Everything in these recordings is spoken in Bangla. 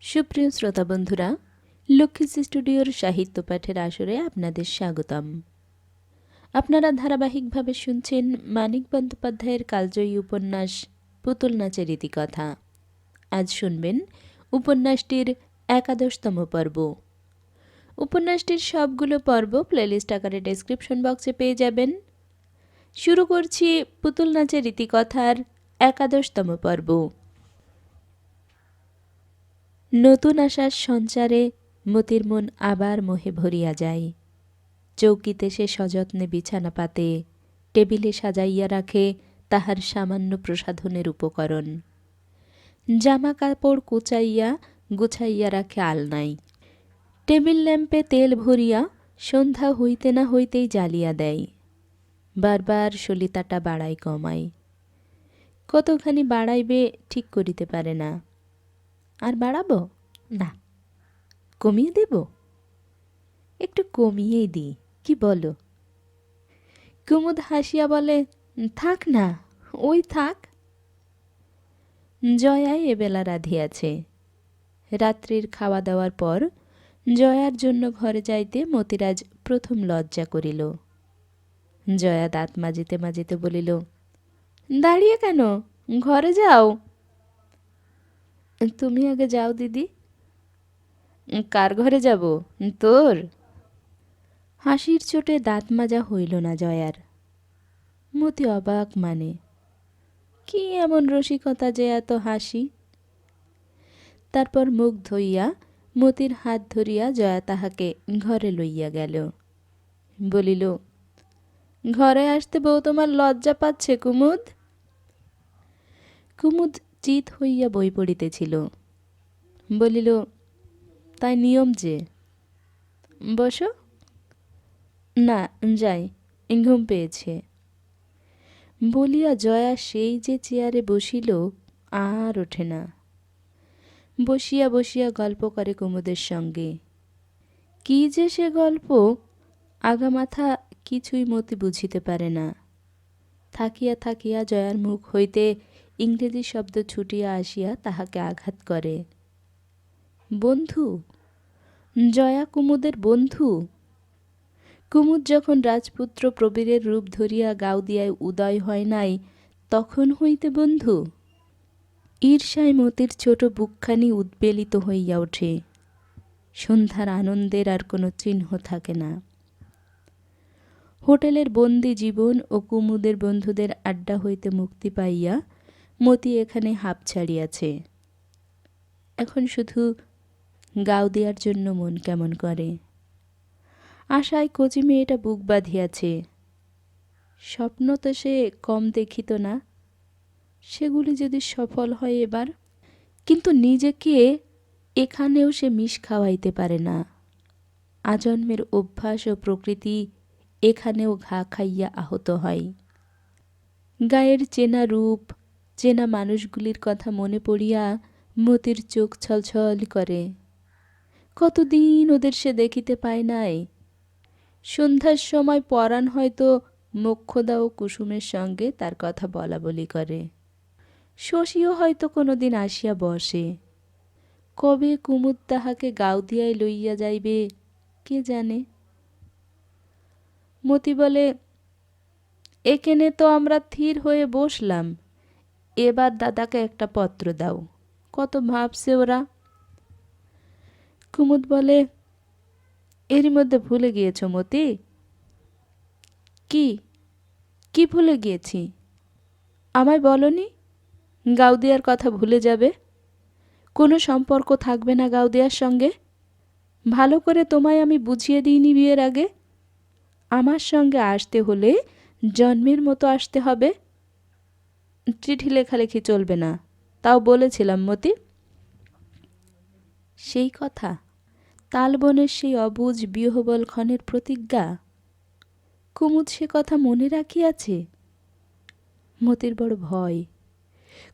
সুপ্রিয় শ্রোতা বন্ধুরা, লক্ষ্মীশ্রী স্টুডিওর সাহিত্য পাঠের আসরে আপনাদের স্বাগতম। আপনারা ধারাবাহিকভাবে শুনছেন মানিক বন্দ্যোপাধ্যায়ের কালজয়ী উপন্যাস পুতুল নাচের ইতিকথা। আজ শুনবেন উপন্যাসটির ১১তম পর্ব। উপন্যাসটির সবগুলো পর্ব প্লেলিস্ট আকারে ডেসক্রিপশন বক্সে পেয়ে যাবেন। শুরু করছি পুতুল নাচের ইতিকথার ১১তম পর্ব। নতুন আশার সঞ্চারে মতির মন আবার মোহে ভরিয়া যায়। চৌকিতে সে সযত্নে বিছানা পাতে, টেবিলে সাজাইয়া রাখে তাহার সামান্য প্রসাধনের উপকরণ। জামা কাপড় কুচাইয়া গুছাইয়া রাখে আলনায়। টেবিল ল্যাম্পে তেল ভরিয়া সন্ধ্যা হইতে না হইতেই জ্বালিয়া দেয়। বারবার সলিতাটা বাড়াই কমায়। কতখানি বাড়াইবে ঠিক করিতে পারে না। আর বাড়াবো না, কমিয়ে দেব, একটু কমিয়েই দিই, কি বলো? কুমুদ হাসিয়া বলে, থাক না, ওই থাক। জয়াই এবেলা রাঁধিয়াছে। রাত্রির খাওয়া দাওয়ার পর জয়ার জন্য ঘরে যাইতে মতিরাজ প্রথম লজ্জা করিল। জয়া দাঁত মাজিতে মাজিতে বলিল, দাঁড়িয়ে কেন, ঘরে যাও। তুমি আগে যাও দিদি। কার ঘরে যাব, তোর? হাসির চোটে দাঁত মাজা হইল না জয়ার। মতি অবাক, মানে কি এমন রসিকতা যে এত হাসি? তারপর মুখ ধুইয়া মতির হাত ধরিয়া জয়া তাহাকে ঘরে লইয়া গেল। বলিল, ঘরে আসতে বউ তোমার লজ্জা পাচ্ছে কুমুদ? কুমুদ চিত হইয়া বই পড়িতেছিল। বলিল, তাই নিয়ম যে। বসো। না, যাই, ঘুম পেয়েছে। বলিয়া জয়া সেই যে চেয়ারে বসিল, আর ওঠে না। বসিয়া বসিয়া গল্প করে কুমুদের সঙ্গে। কি যে সে গল্প, আগামাথা কিছুই মতি বুঝিতে পারে না। থাকিয়া থাকিয়া জয়ার মুখ হইতে ইংরেজি শব্দ ছুটিয়া আসিয়া তাহাকে আঘাত করে। বন্ধু? জয়া কুমুদের বন্ধু? কুমুদ যখন রাজপুত্র প্রবীরের রূপ ধরিয়া গাউদিয়ায় উদয় হয় নাই, তখন হইতে বন্ধু? ঈর্ষায় মতির ছোট বুকখানি উদ্বেলিত হইয়া ওঠে। সন্ধ্যার আনন্দের আর কোনো চিহ্ন থাকে না। হোটেলের বন্দি জীবন ও কুমুদের বন্ধুদের আড্ডা হইতে মুক্তি পাইয়া মতি এখানে হাঁপ ছাড়িয়াছে। এখন শুধু গাউদিয়ার জন্য মন কেমন করে। আশায় কচি মেয়েটা বুক বাঁধিয়াছে। স্বপ্ন তো সে কম দেখিত না, সেগুলি যদি সফল হয় এবার। কিন্তু নিজেকে এখানেও সে মিশ খাওয়াইতে পারে না। আজন্মের অভ্যাস ও প্রকৃতি এখানেও ঘা খাইয়া আহত হয়। গায়ের চেনা রূপ, চেনা মানুষগুলির কথা মনে পড়িয়া মতির চোখ ছলছল করে। কতদিন ওদের সে দেখিতে পায় নাই। সন্ধ্যার সময় পরাণ হয়তো মোক্ষদা ও কুসুমের সঙ্গে তার কথা বলা বলি করে। শশীও হয়তো কোনোদিন আসিয়া বসে। কবে কুমুদ তাহাকে গাউদিয়ায় লইয়া যাইবে কে জানে। মতি বলে, এখানে তো আমরা থির হয়ে বসলাম, এবার দাদাকে একটা পত্র দাও, কত ভাবছে ওরা। কুমুদ বলে, এরই মধ্যে ভুলে গিয়েছ মতি? কি কি ভুলে গিয়েছি? আমায় বলনি গাউদিয়ার কথা ভুলে যাবে, কোনো সম্পর্ক থাকবে না গাউদিয়ার সঙ্গে? ভালো করে তোমায় আমি বুঝিয়ে দিইনি বিয়ের আগে? আমার সঙ্গে আসতে হলে জন্মের মতো আসতে হবে। চিঠি লেখালেখি চলবে না, তাও বলেছিলাম মতি। সেই কথা, তালবনের সেই অবুঝ বিহবল ক্ষণের প্রতিজ্ঞা, কুমুদ সে কথা মনে রাখিয়াছে। মতির বড় ভয়।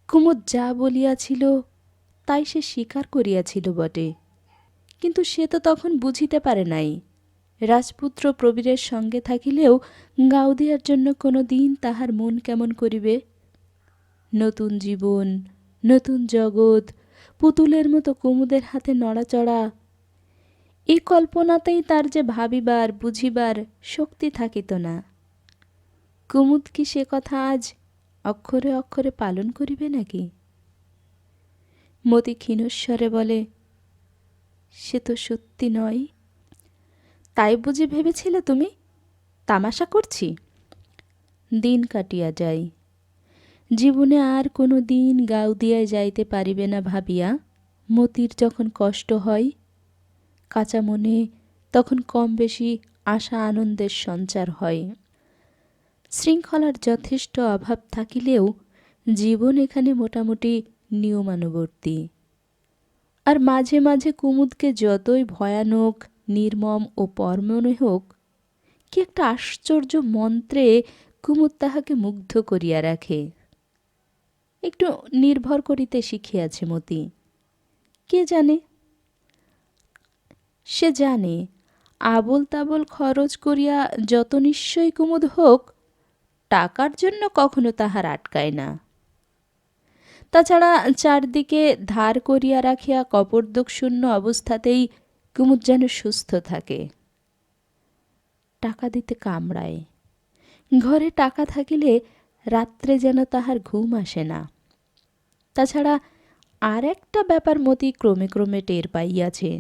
কুমুদ যা বলিয়াছিল তাই সে স্বীকার করিয়াছিল বটে, কিন্তু সে তো তখন বুঝিতে পারে নাই রাজপুত্র প্রবীরের সঙ্গে থাকিলেও গাউদিয়ার জন্য কোনো দিন তাহার মন কেমন করিবে। নতুন জীবন, নতুন জগৎ, পুতুলের মতো কুমুদের হাতে নড়াচড়া, এই কল্পনাতেই তার যে ভাবিবার বুঝিবার শক্তি থাকিত না। কুমুদ কি সে কথা আজ অক্ষরে অক্ষরে পালন করিবে নাকি? মতি ক্ষীণস্বরে বলে, সে তো সত্যি নয়। তাই বুঝি ভেবেছিলে তুমি তামাশা করছি? দিন কাটিয়া যায়, জীবনে আর কোনো দিন গাউদিয়ায় যাইতে পারিবে না ভাবিয়া মতির যখন কষ্ট হয়, কাঁচা মনে তখন কম বেশি আশা আনন্দের সঞ্চার হয়। শৃঙ্খলার যথেষ্ট অভাব থাকিলেও জীবন এখানে মোটামুটি নিয়মানুবর্তী। আর মাঝে মাঝে কুমুদকে যতই ভয়ানক, নির্মম ও পর মনে হোক, কি একটা আশ্চর্য মন্ত্রে কুমুদ তাহাকে মুগ্ধ করিয়া রাখে। একটু নির্ভর করিতে শিখিয়াছে মতি। কে জানে, সে জানে আবোল তাবোল খরচ করিয়া যত নিশ্চয়ই কুমুদ হোক, টাকার জন্য কখনো তাহার আটকায় না। তাছাড়া চারদিকে ধার করিয়া রাখিয়া কপর্দক শূন্য অবস্থাতেই কুমুদ যেন সুস্থ থাকে। টাকা দিতে কামড়ায়। ঘরে টাকা থাকিলে রাত্রে যেন তাহার ঘুম আসে না। তাছাড়া আর একটা ব্যাপার মতি ক্রমে ক্রমে টের পাইয়াছে।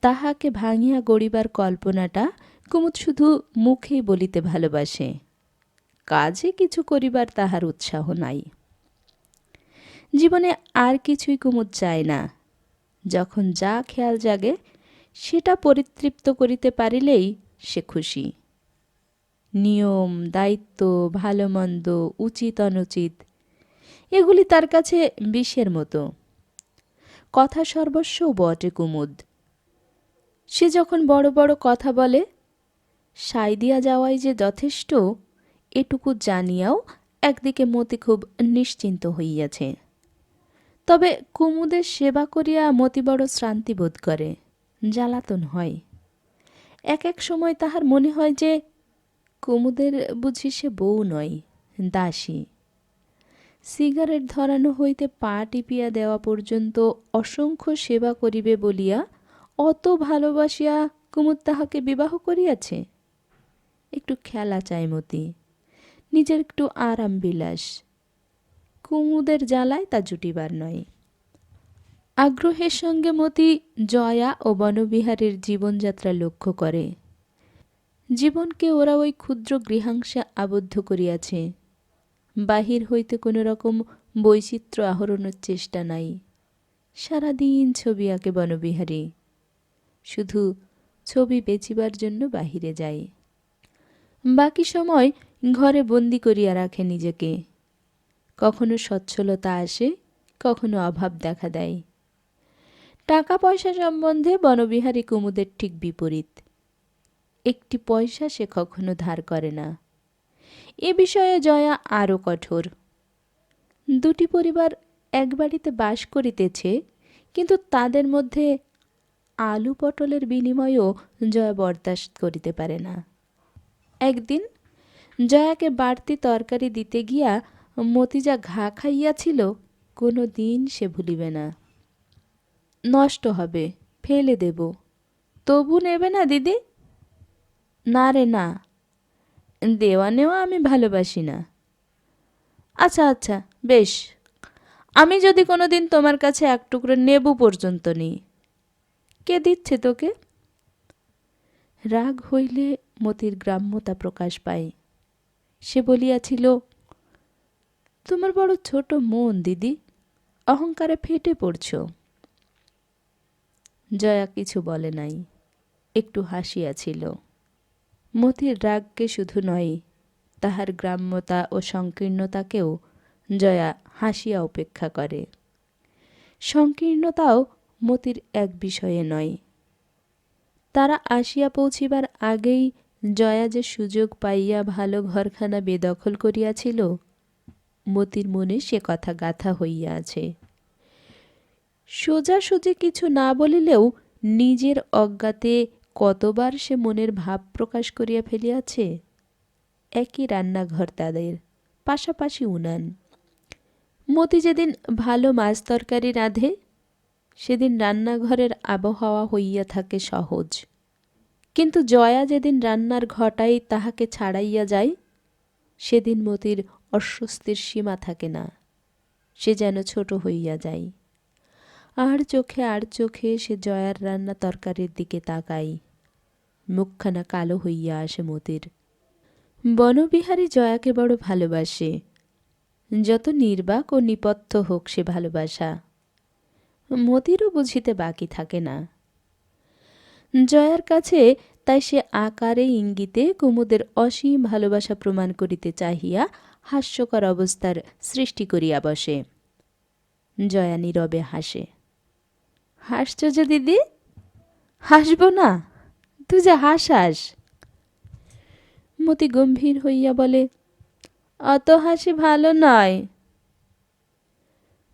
তাহাকে ভাঙিয়া গড়িবার কল্পনাটা কুমুদ শুধু মুখেই বলিতে ভালোবাসে, কাজে কিছু করিবার তাহার উৎসাহ নাই। জীবনে আর কিছুই কুমুদ চায় না। যখন যা খেয়াল জাগে সেটা পরিতৃপ্ত করিতে পারিলেই সে খুশি। নিয়ম, দায়িত্ব, ভালো মন্দ, উচিত অনুচিত, এগুলি তার কাছে বিষের মতো। কথা সর্বস্বও বটে কুমুদ। সে যখন বড় বড় কথা বলে, সাই দিয়া যাওয়াই যে যথেষ্ট, এটুকু জানিয়াও একদিকে মতি খুব নিশ্চিন্ত হইয়াছে। তবে কুমুদের সেবা করিয়া মতি বড় শ্রান্তি বোধ করে, জ্বালাতন হয়। এক এক সময় তাহার মনে হয় যে কুমুদের বুঝি সে বউ নয়, দাসী। সিগারেট ধরানো হইতে পা টিপিয়া দেওয়া পর্যন্ত অসংখ্য সেবা করিবে বলিয়া অত ভালোবাসিয়া কুমুদ তাহাকে বিবাহ করিয়াছে। একটু খেলা চাই মতি, নিজের একটু আরাম বিলাস। কুমুদের জ্বালায় তা জুটিবার নয়। আগ্রহের সঙ্গে মতি জয়া ও বনবিহারীর জীবনযাত্রা লক্ষ্য করে। জীবনকে ওরা ওই ক্ষুদ্র গৃহাংশে আবদ্ধ করিয়াছে। বাহির হইতে কোনো রকম বৈচিত্র্য আহরণের চেষ্টা নাই। সারাদিন ছবি আঁকে বনবিহারী, শুধু ছবি বেচিবার জন্য বাহিরে যায়। বাকি সময় ঘরে বন্দি করিয়া রাখে নিজেকে। কখনো সচ্ছলতা আসে, কখনো অভাব দেখা দেয়। টাকা পয়সা সম্বন্ধে বনবিহারী কুমুদের ঠিক বিপরীত। একটি পয়সা সে কখনো ধার করে না। এ বিষয়ে জয়া আরও কঠোর। দুটি পরিবার এক বাড়িতে বাস করিতেছে, কিন্তু তাদের মধ্যে আলু পটলের বিনিময়েও জয়া বরদাস্ত করিতে পারে না। একদিন জয়াকে বাড়তি তরকারি দিতে গিয়া মতি যা ঘা খাইয়াছিল কোনো দিন সে ভুলিবে না। নষ্ট হবে, ফেলে দেব, তবু নেবে না দিদি? না রে না, দেওয়া নেওয়া আমি ভালোবাসি না। আচ্ছা আচ্ছা বেশ, আমি যদি কোনো দিন তোমার কাছে এক টুকরো নেবু পর্যন্ত নিই, কে দিচ্ছে তোকে? রাগ হইলে মতির গ্রাম্যতা প্রকাশ পায়। সে বলিয়াছিল, তোমার বড় ছোট মন দিদি, অহংকারে ফেটে পড়ছ। জয়া কিছু বলে নাই, একটু হাসিয়াছিল। মতির রাগকে শুধু নয়, তাহার গ্রাম্যতা ও সংকীর্ণতাকেও জয়া হাসিয়া উপেক্ষা করে। সংকীর্ণতাও মতির এক বিষয়ে নয়। তারা আসিয়া পৌঁছিবার আগেই জয়া যে সুযোগ পাইয়া ভালো ঘরখানা বেদখল করিয়াছিল, মতির মনে সে কথা গাঁথা হইয়া আছে। সোজাসুজি কিছু না বলিলেও নিজের অজ্ঞাতে কতবার সে মনের ভাব প্রকাশ করিয়া ফেলিয়াছে। একই রান্নাঘর তাদের, পাশাপাশি উনান। মতি যেদিন ভালো মাছ তরকারি রাঁধে সেদিন রান্নাঘরের আবহাওয়া হইয়া থাকে সহজ, কিন্তু জয়া যেদিন রান্নার ঘটাই তাহাকে ছাড়াইয়া যায় সেদিন মতির অস্বস্তির সীমা থাকে না। সে যেন ছোট হইয়া যায়। আর চোখে সে জয়ার রান্না তরকারির দিকে তাকায়। মুখখানা কালো হইয়া আসে মতির। বনবিহারী জয়াকে বড় ভালোবাসে, যত নির্বাক ও নিপথ্য হোক সে ভালোবাসা। মতিরও বুঝিতে বাকি থাকে না। জয়ার কাছে তাই সে আকারে ইঙ্গিতে কুমুদের অসীম ভালোবাসা প্রমাণ করিতে চাহিয়া হাস্যকর অবস্থার সৃষ্টি করিয়া বসে। জয়া নীরবে হাসে। হাসছ যে দিদি? হাসব না? তুই যে হাসাস। মতি গম্ভীর হইয়া বলে, অত হাসি ভালো নয়।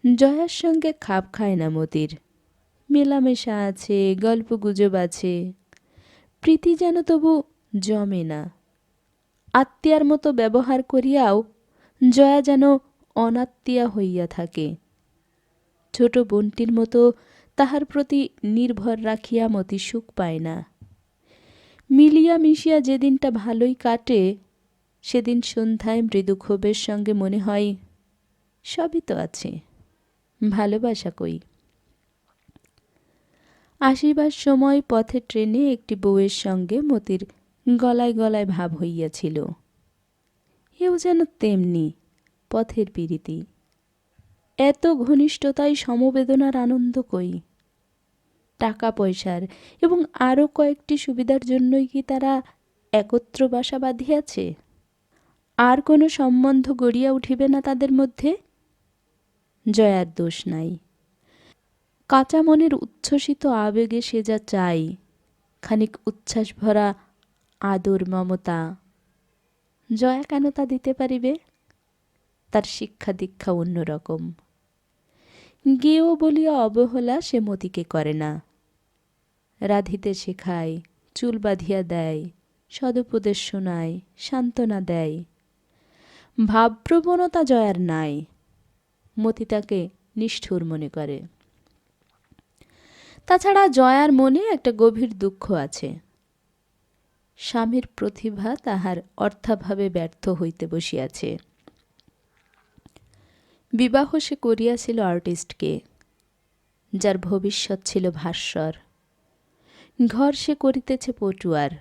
জয়ার সঙ্গে খাপ খায় না মতির। মেলামেশা আছে, গল্প গুজব আছে, প্রীতি যেন তবু জমে না। আত্মীয়ার মতো ব্যবহার করিয়াও জয়া যেন অনাত্মীয়া হইয়া থাকে। ছোট বোনটির মতো তাহার প্রতি নির্ভর রাখিয়া মতি সুখ পায় না। মিলিয়া মিশিয়া যেদিনটা ভালোই কাটে সেদিন সন্ধ্যায় মৃদু ক্ষোভের সঙ্গে মনে হয় সবই তো আছে, ভালোবাসা কই। আসিবার সময় পথে ট্রেনে একটি বউয়ের সঙ্গে মতির গলায় গলায় ভাব হইয়াছিল। এও যেন তেমনি পথের পীড়িতি। এত ঘনিষ্ঠতায় সমবেদনার আনন্দ কই? টাকা পয়সার এবং আরও কয়েকটি সুবিধার জন্যই কি তারা একত্র বাসা বাঁধিয়াছে? আর কোনো সম্বন্ধ গড়িয়া উঠিবে না তাদের মধ্যে? জয়ার দোষ নাই। কাঁচা মনের উচ্ছ্বসিত আবেগে সে যা চাই, খানিক উচ্ছ্বাস ভরা আদর মমতা, জয়া কেন তা দিতে পারিবে? তার শিক্ষা দীক্ষা অন্যরকম। গেও বলিয়া অবহেলা সে মতিকে করে না। রাঁধিতে শেখায়, চুল বাঁধিয়া দেয়, সদুপদেশ শোনায়, সান্ত্বনা দেয়। ভাবপ্রবণতা জয়ার নাই। মতি তাকে নিষ্ঠুর মনে করে। তাছাড়া জয়ার মনে একটা গভীর দুঃখ আছে। স্বামীর প্রতিভা তাহার অর্থাভাবে ব্যর্থ হইতে বসিয়াছে। বিবাহ সে করিয়াছিল আর্টিস্টকে, যার ভবিষ্যৎ ছিল ভাস্বর। ঘর সে করিতেছে পটুয়ার।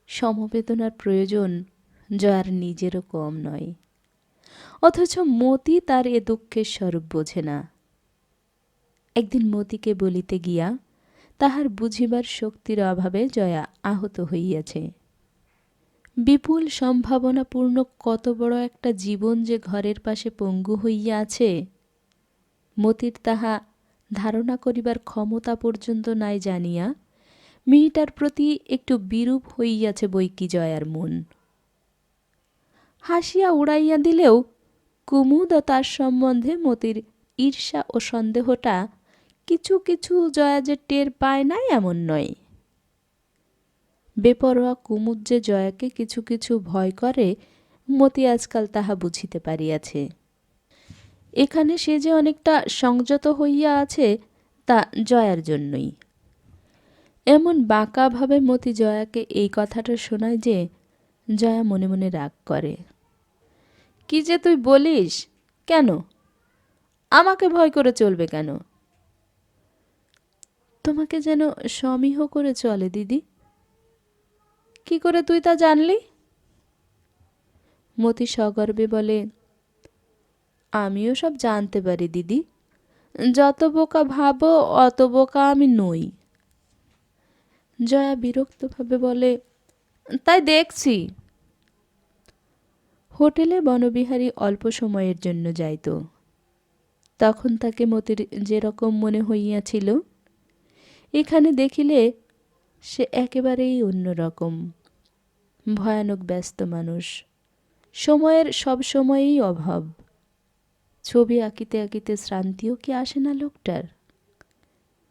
সমবেদনার প্রয়োজন জয়ার নিজেরও কম নয়, অথচ মতি তার এ দুঃখের স্বরূপ বোঝে না। একদিন মতিকে বলিতে গিয়া তাহার বুঝিবার শক্তির অভাবে জয়া আহত হইয়াছে। বিপুল সম্ভাবনাপূর্ণ কত বড় একটা জীবন যে ঘরের পাশে পঙ্গু হইয়া আছে, মতির তাহা ধারণা করিবার ক্ষমতা পর্যন্ত নাই জানিয়া মেয়েটার প্রতি একটু বিরূপ হইয়াছে বৈকি জয়ার মন। হাসিয়া উড়াইয়া দিলেও কুমুদ ও তার সম্বন্ধে মতির ঈর্ষা ও সন্দেহটা কিছু কিছু জয়া যে টের পায় নাই এমন নয়। বেপরোয়া কুমুদ যে জয়াকে কিছু কিছু ভয় করে মতি আজকাল তাহা বুঝিতে পারিয়াছে। এখানে সে যে অনেকটা সংযত হইয়া আছে তা জয়ার জন্যই। এমন বাঁকাভাবে মতি জয়াকে এই কথাটা শোনায় যে জয়া মনে মনে রাগ করে। কি যে তুই বলিস? কেন আমাকে ভয় করে চলবে কেন? তোমাকে যেন সমীহ করে চলে দিদি। কি করে তুই তা জানলি? মতি সগর্বে বলে, আমিও সব জানতে পারি দিদি। যত বোকা ভাবো অত বোকা আমি নই। জয়া বিরক্তভাবে বলে, তাই দেখছি। হোটেলে বনবিহারী অল্প সময়ের জন্য যাইত। তখন তাকে মতির যেরকম মনে হইয়াছিল, এখানে দেখিলে সে একেবারেই অন্যরকম। ভয়ানক ব্যস্ত মানুষ, সময়ের সব সময়েই অভাব। ছবি আঁকিতে আঁকিতে শ্রান্তিও কি আসে না লোকটার?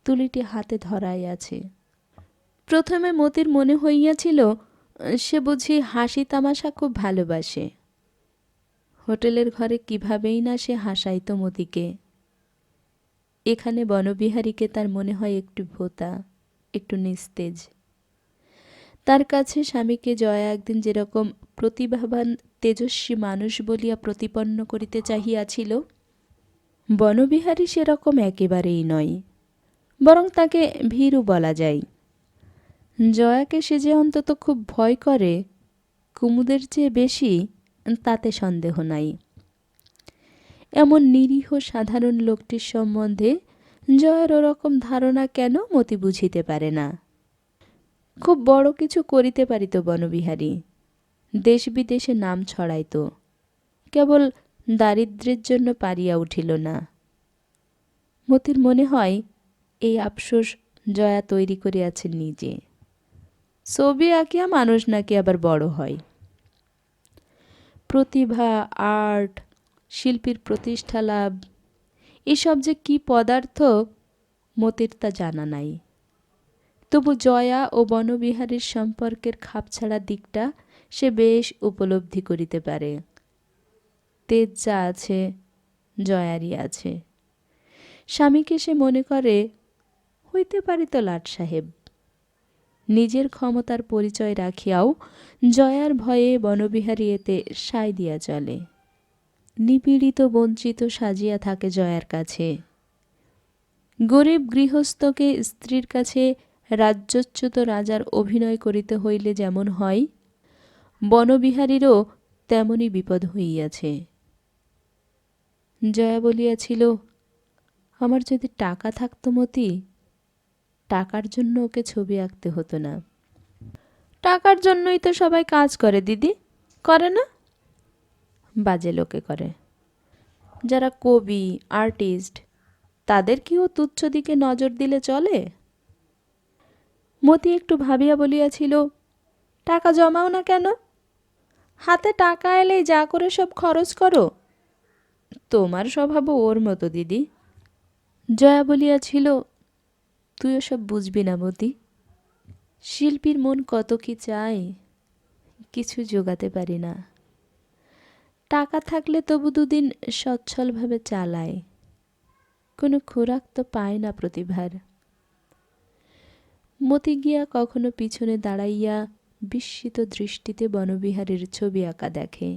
তুলিটি হাতে ধরাই আছে। প্রথমে মতির মনে হইয়াছিল সে বুঝি হাসি তামাশা খুব ভালোবাসে। হোটেলের ঘরে কিভাবেই না সে হাসাইত মতিকে। এখানে বনবিহারীকে তার মনে হয় একটু ভোঁতা, একটু নিস্তেজ। তার কাছে স্বামীকে জয়া একদিন যেরকম প্রতিভাবান তেজস্বী মানুষ বলিয়া প্রতিপন্ন করিতে চাহিয়াছিল, বনবিহারী সেরকম একেবারেই নয়, বরং তাকে ভীরু বলা যায়। জয়াকে সে যে অন্তত খুব ভয় করে, কুমুদের চেয়ে বেশি, তাতে সন্দেহ নাই। এমন নিরীহ সাধারণ লোকটির সম্বন্ধে জয়ার ওরকম ধারণা কেন মতি বুঝিতে পারে না। খুব বড় কিছু করিতে পারিত বনবিহারী, দেশ বিদেশে নাম ছড়াইত, কেবল দারিদ্র্যের জন্য পারিয়া উঠিল না। মতির মনে হয় এই আফসোস জয়া তৈরি করিয়াছে নিজে। ছবি আঁকিয়া মানুষ নাকি আবার বড় হয়। প্রতিভা, আর্ট, শিল্পীর প্রতিষ্ঠা লাভ, এসব যে কি পদার্থ মতির তা জানা নাই। তবু জয়া ও বনবিহারীর সম্পর্কের খাপছাড়া দিকটা সে বেশ উপলব্ধি করিতে পারে। তেজ যা আছে জয়ারই আছে। স্বামীকে সে মনে করে হইতে পারিত লাট সাহেব। নিজের ক্ষমতার পরিচয় রাখিয়াও জয়ার ভয়ে বনবিহারী এতে সায় দিয়া চলে। নিপীড়িত বঞ্চিত সাজিয়া থাকে জয়ার কাছে। গরিব গৃহস্থকে স্ত্রীর কাছে রাজ্যচ্যুত রাজার অভিনয় করিতে হইলে যেমন হয়, বনবিহারীরও তেমনি বিপদ হইয়াছে। জয়া বলিয়াছিল, আমার যদি টাকা থাকতো মতি, টাকার জন্য ওকে ছবি আঁকতে হতো না। টাকার জন্যই তো সবাই কাজ করে দিদি, করে না? বাজে লোকে করে। যারা কবি, আর্টিস্ট, তাদের কি ও তুচ্ছ দিকে নজর দিলে চলে? মতি একটু ভাবিয়া বলিয়াছিল, টাকা জমাও না কেন? হাতে টাকা এলেই যা করে সব খরচ করো। তোমার স্বভাবও ওর মতো দিদি। জয়া বলিয়াছিল, তুই ওসব বুঝবি না মতি। শিল্পীর মন কত কি চায়, কিছু জোগাতে পারি না। টাকা থাকলে তবু দুদিন সচ্ছলভাবে চালায়, কোনো খোরাক তো পায় না প্রতিভার। মতি গিয়া কখনো পিছনে দাঁড়াইয়া বিস্মিত দৃষ্টিতে বনবিহারীর ছবি আঁকা দেখে।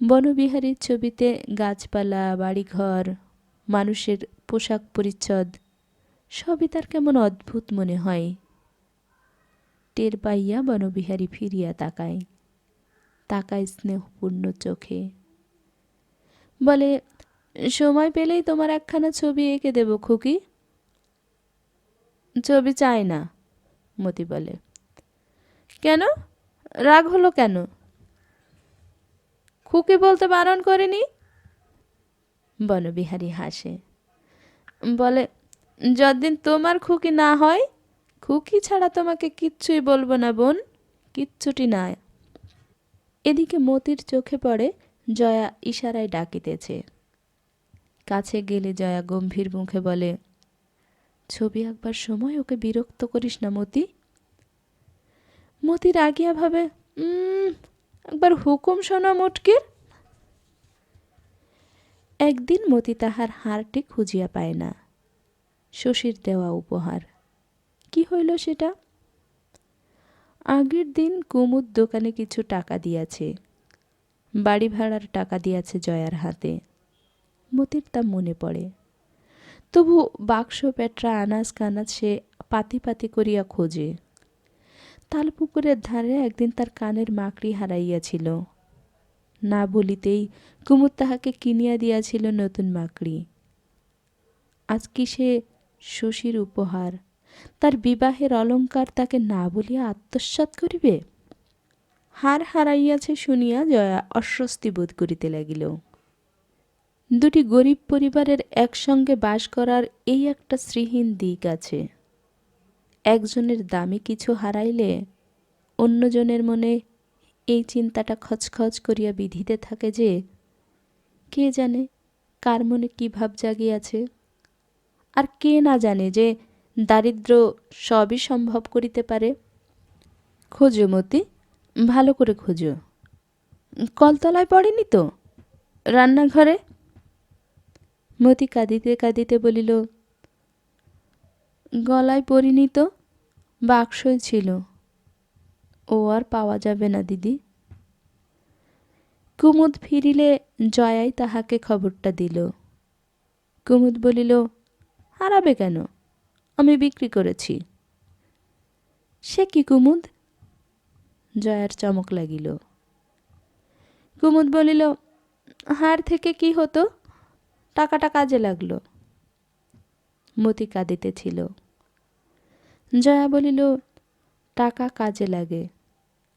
বনবিহারীর ছবিতে গাছপালা, বাড়িঘর, মানুষের পোশাক পরিচ্ছদ সবই তার কেমন অদ্ভুত মনে হয়। টের পাইয়া বনবিহারী ফিরিয়া তাকায়, তাকায় স্নেহপূর্ণ চোখে। বলে, সময় পেলেই তোমার একখানা ছবি এঁকে দেব খুকি। ছবি চাই না, মতি বলে। কেন, রাগ হলো কেন? খুকি বলতে বারণ করিনি? বনবিহারী হাসে, বলে, যতদিন তোমার খুকি না হয়, খুকি ছাড়া তোমাকে কিচ্ছুই বলবো না বোন, কিচ্ছুটি না। এদিকে মতির চোখে পড়ে জয়া ইশারায় ডাকিতেছে। কাছে গেলে জয়া গম্ভীর মুখে বলে, ছবি আঁকবার সময় ওকে বিরক্ত করিস না মতি। মতি রাগিয়া ভাবে, একবার হুকুম শোনো মুটকির। একদিন মতি তাহার হারটি খুঁজিয়া পায় না, শশীর দেওয়া উপহার। কি হইল সেটা? আগের দিন কুমুদ দোকানে কিছু টাকা দিয়াছে, বাড়ি ভাড়ার টাকা দিয়াছে জয়ার হাতে। মতির তা মনে পড়ে। তবু বাক্স পেটরা আনাজ কানাজ সে পাতি পাতি করিয়া খোঁজে। তালপুকুরের ধারে একদিন তার কানের মাকড়ি হারাইয়াছিল। না বলিতেই কুমুদ তাহাকে কিনিয়া দিয়াছিল নতুন মাকড়ি। আজ কি সে শশীর উপহার, তার বিবাহের অলঙ্কার, তাকে না বলিয়া আত্মসাৎ করিবে? হার হারাইয়াছে শুনিয়া জয়া অস্বস্তি বোধ করিতে লাগিল। দুটি গরিব পরিবারের একসঙ্গে বাস করার এই একটা শ্রীহীন দিক আছে। একজনের দামি কিছু হারাইলে অন্যজনের মনে এই চিন্তাটা খচখচ করিয়া বিধিতে থাকে যে, কে জানে কার মনে কি ভাব জাগিয়াছে। আর কে না জানে যে দারিদ্র সবই সম্ভব করিতে পারে। খোঁজো মতি, ভালো করে খোঁজো। কলতলায় পড়েনি তো, রান্নাঘরে। মতি কাঁদিতে কাঁদিতে বলিল, গলায় পড়িনি তো, বাক্সই ছিল, ও আর পাওয়া যাবে না দিদি। কুমুদ ফিরিলে জয়াই তাহাকে খবরটা দিল। কুমুদ বলিল, হারাবে কেন, আমি বিক্রি করেছি। সে কি কুমুদ? জয়ার চমক লাগিল। কুমুদ বলিল, হার থেকে কি হতো, টাকাটা কাজে লাগলো। মতি কাঁদিতেছিল। জয়া বলিল, টাকা কাজে লাগে,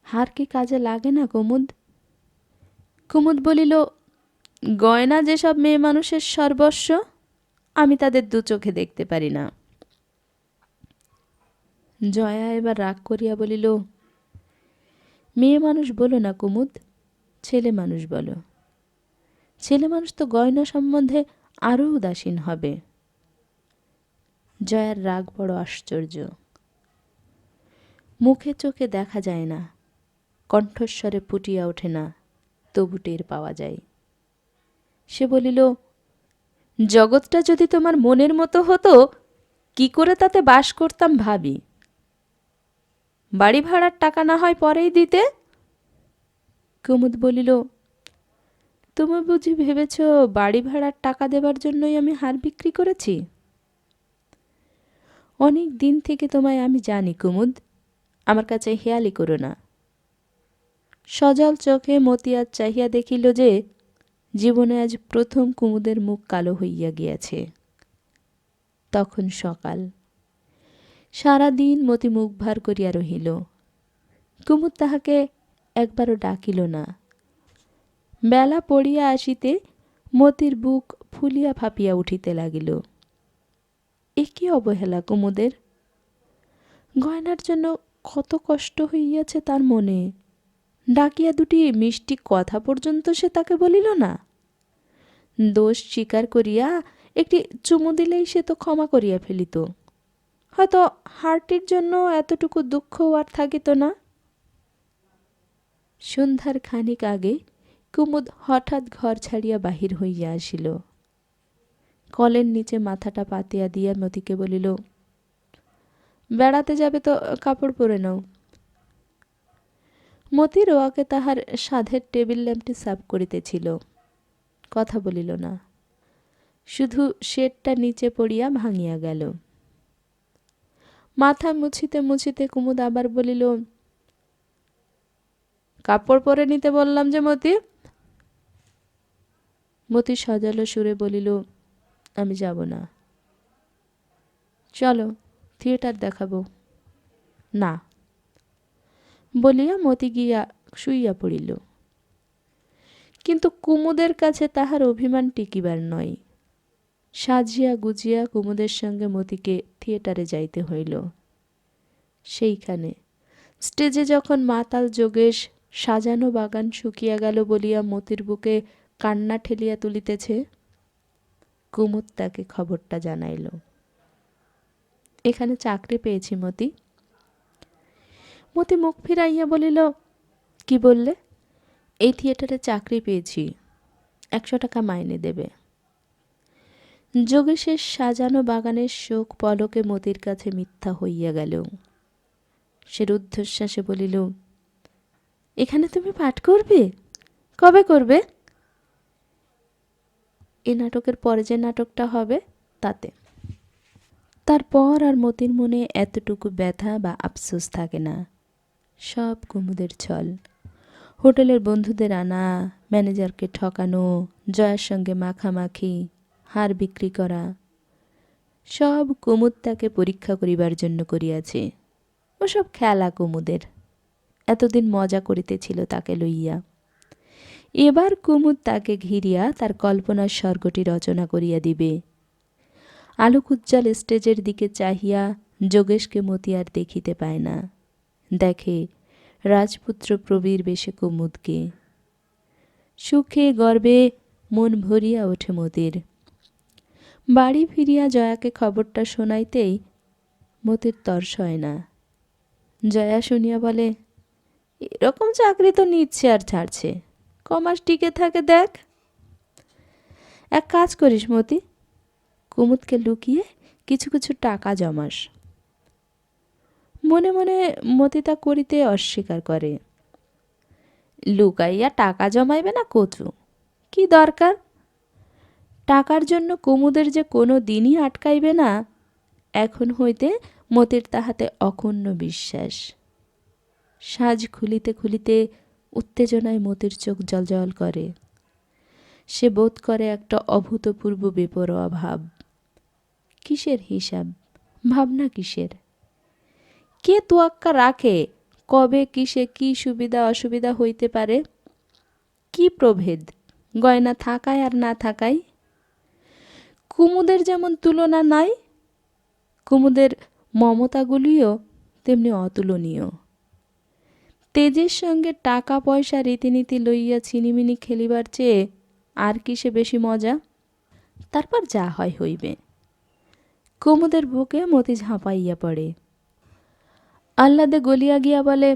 হার কি কাজে লাগে না কুমুদ? কুমুদ বলিল, গয়না যেসব মেয়ে মানুষের সর্বস্ব, আমি তাদের দু চোখে দেখতে পারি না। জয়া এবার রাগ করিয়া বলিল, মেয়ে মানুষ বলো না কুমুদ, ছেলে মানুষ বলো। ছেলে মানুষ তো গয়না সম্বন্ধে আরও উদাসীন হবে। জয়ার রাগ বড় আশ্চর্য। মুখে চোখে দেখা যায় না, কণ্ঠস্বরে ফুটিয়া ওঠে না, তবু টের পাওয়া যায়। সে বলিল, জগৎটা যদি তোমার মনের মতো হতো, কি করে তাতে বাস করতাম ভাবি। বাড়ি ভাড়ার টাকা না হয় পরেই দিতে। কুমুদ বলিল, তুমি বুঝি ভেবেছ বাড়ি ভাড়ার টাকা দেবার জন্যই আমি হার বিক্রি করেছি? অনেক দিন থেকে তোমায় আমি জানি কুমুদ, আমার কাছে হেয়ালি করো না। সজল চোখে মতি আজ চাহিয়া দেখিল যে জীবনে আজ প্রথম কুমুদের মুখ কালো হইয়া গিয়াছে। তখন সকাল। সারা দিন মতি মুখ ভার করিয়া রহিল। কুমুদ তাহাকে একবারও ডাকিল না। বেলা পড়িয়া আসিতে মতির বুক ফুলিয়া ফাঁপিয়া উঠিতে লাগিল। এ কি অবহেলা কুমুদের! গয়নার জন্য কত কষ্ট হইয়াছে তার মনে, ডাকিয়া দুটি মিষ্টি কথা পর্যন্ত সে তাকে বলিল না। দোষ স্বীকার করিয়া একটি চুমু দিলেই সে তো ক্ষমা করিয়া ফেলিত। হয়তো হারটির জন্য এতটুকু দুঃখ আর থাকিত না। সন্ধ্যার খানিক আগে কুমুদ হঠাৎ ঘর ছাড়িয়া বাহির হইয়া আসিল। কলের নিচে মাথাটা পাতিয়া দিয়া মতিকে বলিল, বেড়াতে যাবে তো কাপড় পরে নাও। মতি রোয়াকে তাহার সাধের টেবিল ল্যাম্পটি সাফ করিতেছিল, কথা বলিল না, শুধু শেডটা নিচে পড়িয়া ভাঙিয়া গেল। মাথা মুছিতে মুছিতে কুমুদ আবার বলিল, কাপড় পরে নিতে বললাম যে মতি। মতি সজল সুরে বলিল, আমি যাব না। চলো থিয়েটার দেখাবো। না বলিয়া মতি গিয়া শুইয়া পড়িল। কিন্তু কুমুদের কাছে তাহার অভিমান টিকিবার নয়। সাজিয়া গুজিয়া কুমুদের সঙ্গে মতিকে থিয়েটারে যাইতে হইল। সেইখানে স্টেজে যখন মাতাল যোগেশ সাজানো বাগান শুকিয়া গেল বলিয়া মতির বুকে কান্না ঠেলিয়া তুলিতেছে, কুমুদ তাকে খবরটা জানাইল। এখানে চাকরি পেয়েছি মতি। মতি মুখ ফিরাইয়া বলিল, কি বললে? এই থিয়েটারে চাকরি পেয়েছি, 100 টাকা মাইনে দেবে। যোগেশের সাজানো বাগানের শোক পলকে মতির কাছে মিথ্যা হইয়া গেল। সে রুদ্ধশ্বাসে বলিল, এখানে তুমি পাঠ করবে? কবে করবে? এ নাটকের পরে যে নাটকটা হবে তাতে। তারপর আর মতির মনে এতটুকু ব্যথা বা আফসোস থাকে না। সব কুমুদের ছল। হোটেলের বন্ধুদের আনা, ম্যানেজারকে ঠকানো, জয়ার সঙ্গে মাখামাখি, হার বিক্রি করা, সব কুমুদ তাকে পরীক্ষা করিবার জন্য করিয়াছে। ওসব খেলা কুমুদের, এতদিন মজা করিতেছিল তাকে লইয়া। এবার কুমুদ তাকে ঘিরিয়া তার কল্পনার স্বর্গটি রচনা করিয়া দিবে। আলোকোজ্জ্বল স্টেজের দিকে চাহিয়া যোগেশকে মতি আর দেখিতে পায় না, দেখে রাজপুত্র প্রবীর বেশে কুমুদকে। সুখে গর্বে মন ভরিয়া ওঠে মতির। বাড়ি ফিরিয়া জয়াকে খবরটা শোনাইতেই মতির তর্স হয় না। জয়া শুনিয়া বলে, এরকম চাকরি তো নিচ্ছে আর ছাড়ছে, কমাস টিকে থাকে দেখ। এক কাজ করিস মতি, কুমুদকে লুকিয়ে কিছু কিছু টাকা জমাস। মনে মনে মতি তা করিতে অস্বীকার করে। লুকাইয়া টাকা জমাইবে না কচু, কি দরকার? টাকার জন্য কুমুদের যে কোনো দিনই আটকাইবে না, এখন হইতে মতির তাহাতে অক্ষুণ্ণ বিশ্বাস। সাজ খুলিতে খুলিতে উত্তেজনায় মতির চোখ জ্বলজ্বল করে। সে বোধ করে একটা অভূতপূর্ব বেপরোয়া ভাব। কিসের হিসাব, ভাবনা কিসের? কে তোয়াক্কা রাখে কবে কিসে কি সুবিধা অসুবিধা হইতে পারে? কি প্রভেদ গয়না থাকায় আর না থাকায়? কুমুদের যেমন তুলনা নাই, কুমুদের মমতাগুলিও তেমনি অতুলনীয়। তেজের সঙ্গে টাকা পয়সা রীতিনীতি লইয়া ছিনিমিনি খেলিবার চেয়ে আর কিসে বেশি মজা? তারপর যা হয় হইবে। কুমুদের বুকে মতি ঝাঁপাইয়া পড়ে। আহ্লাদে গলিয়া গিয়া বলে,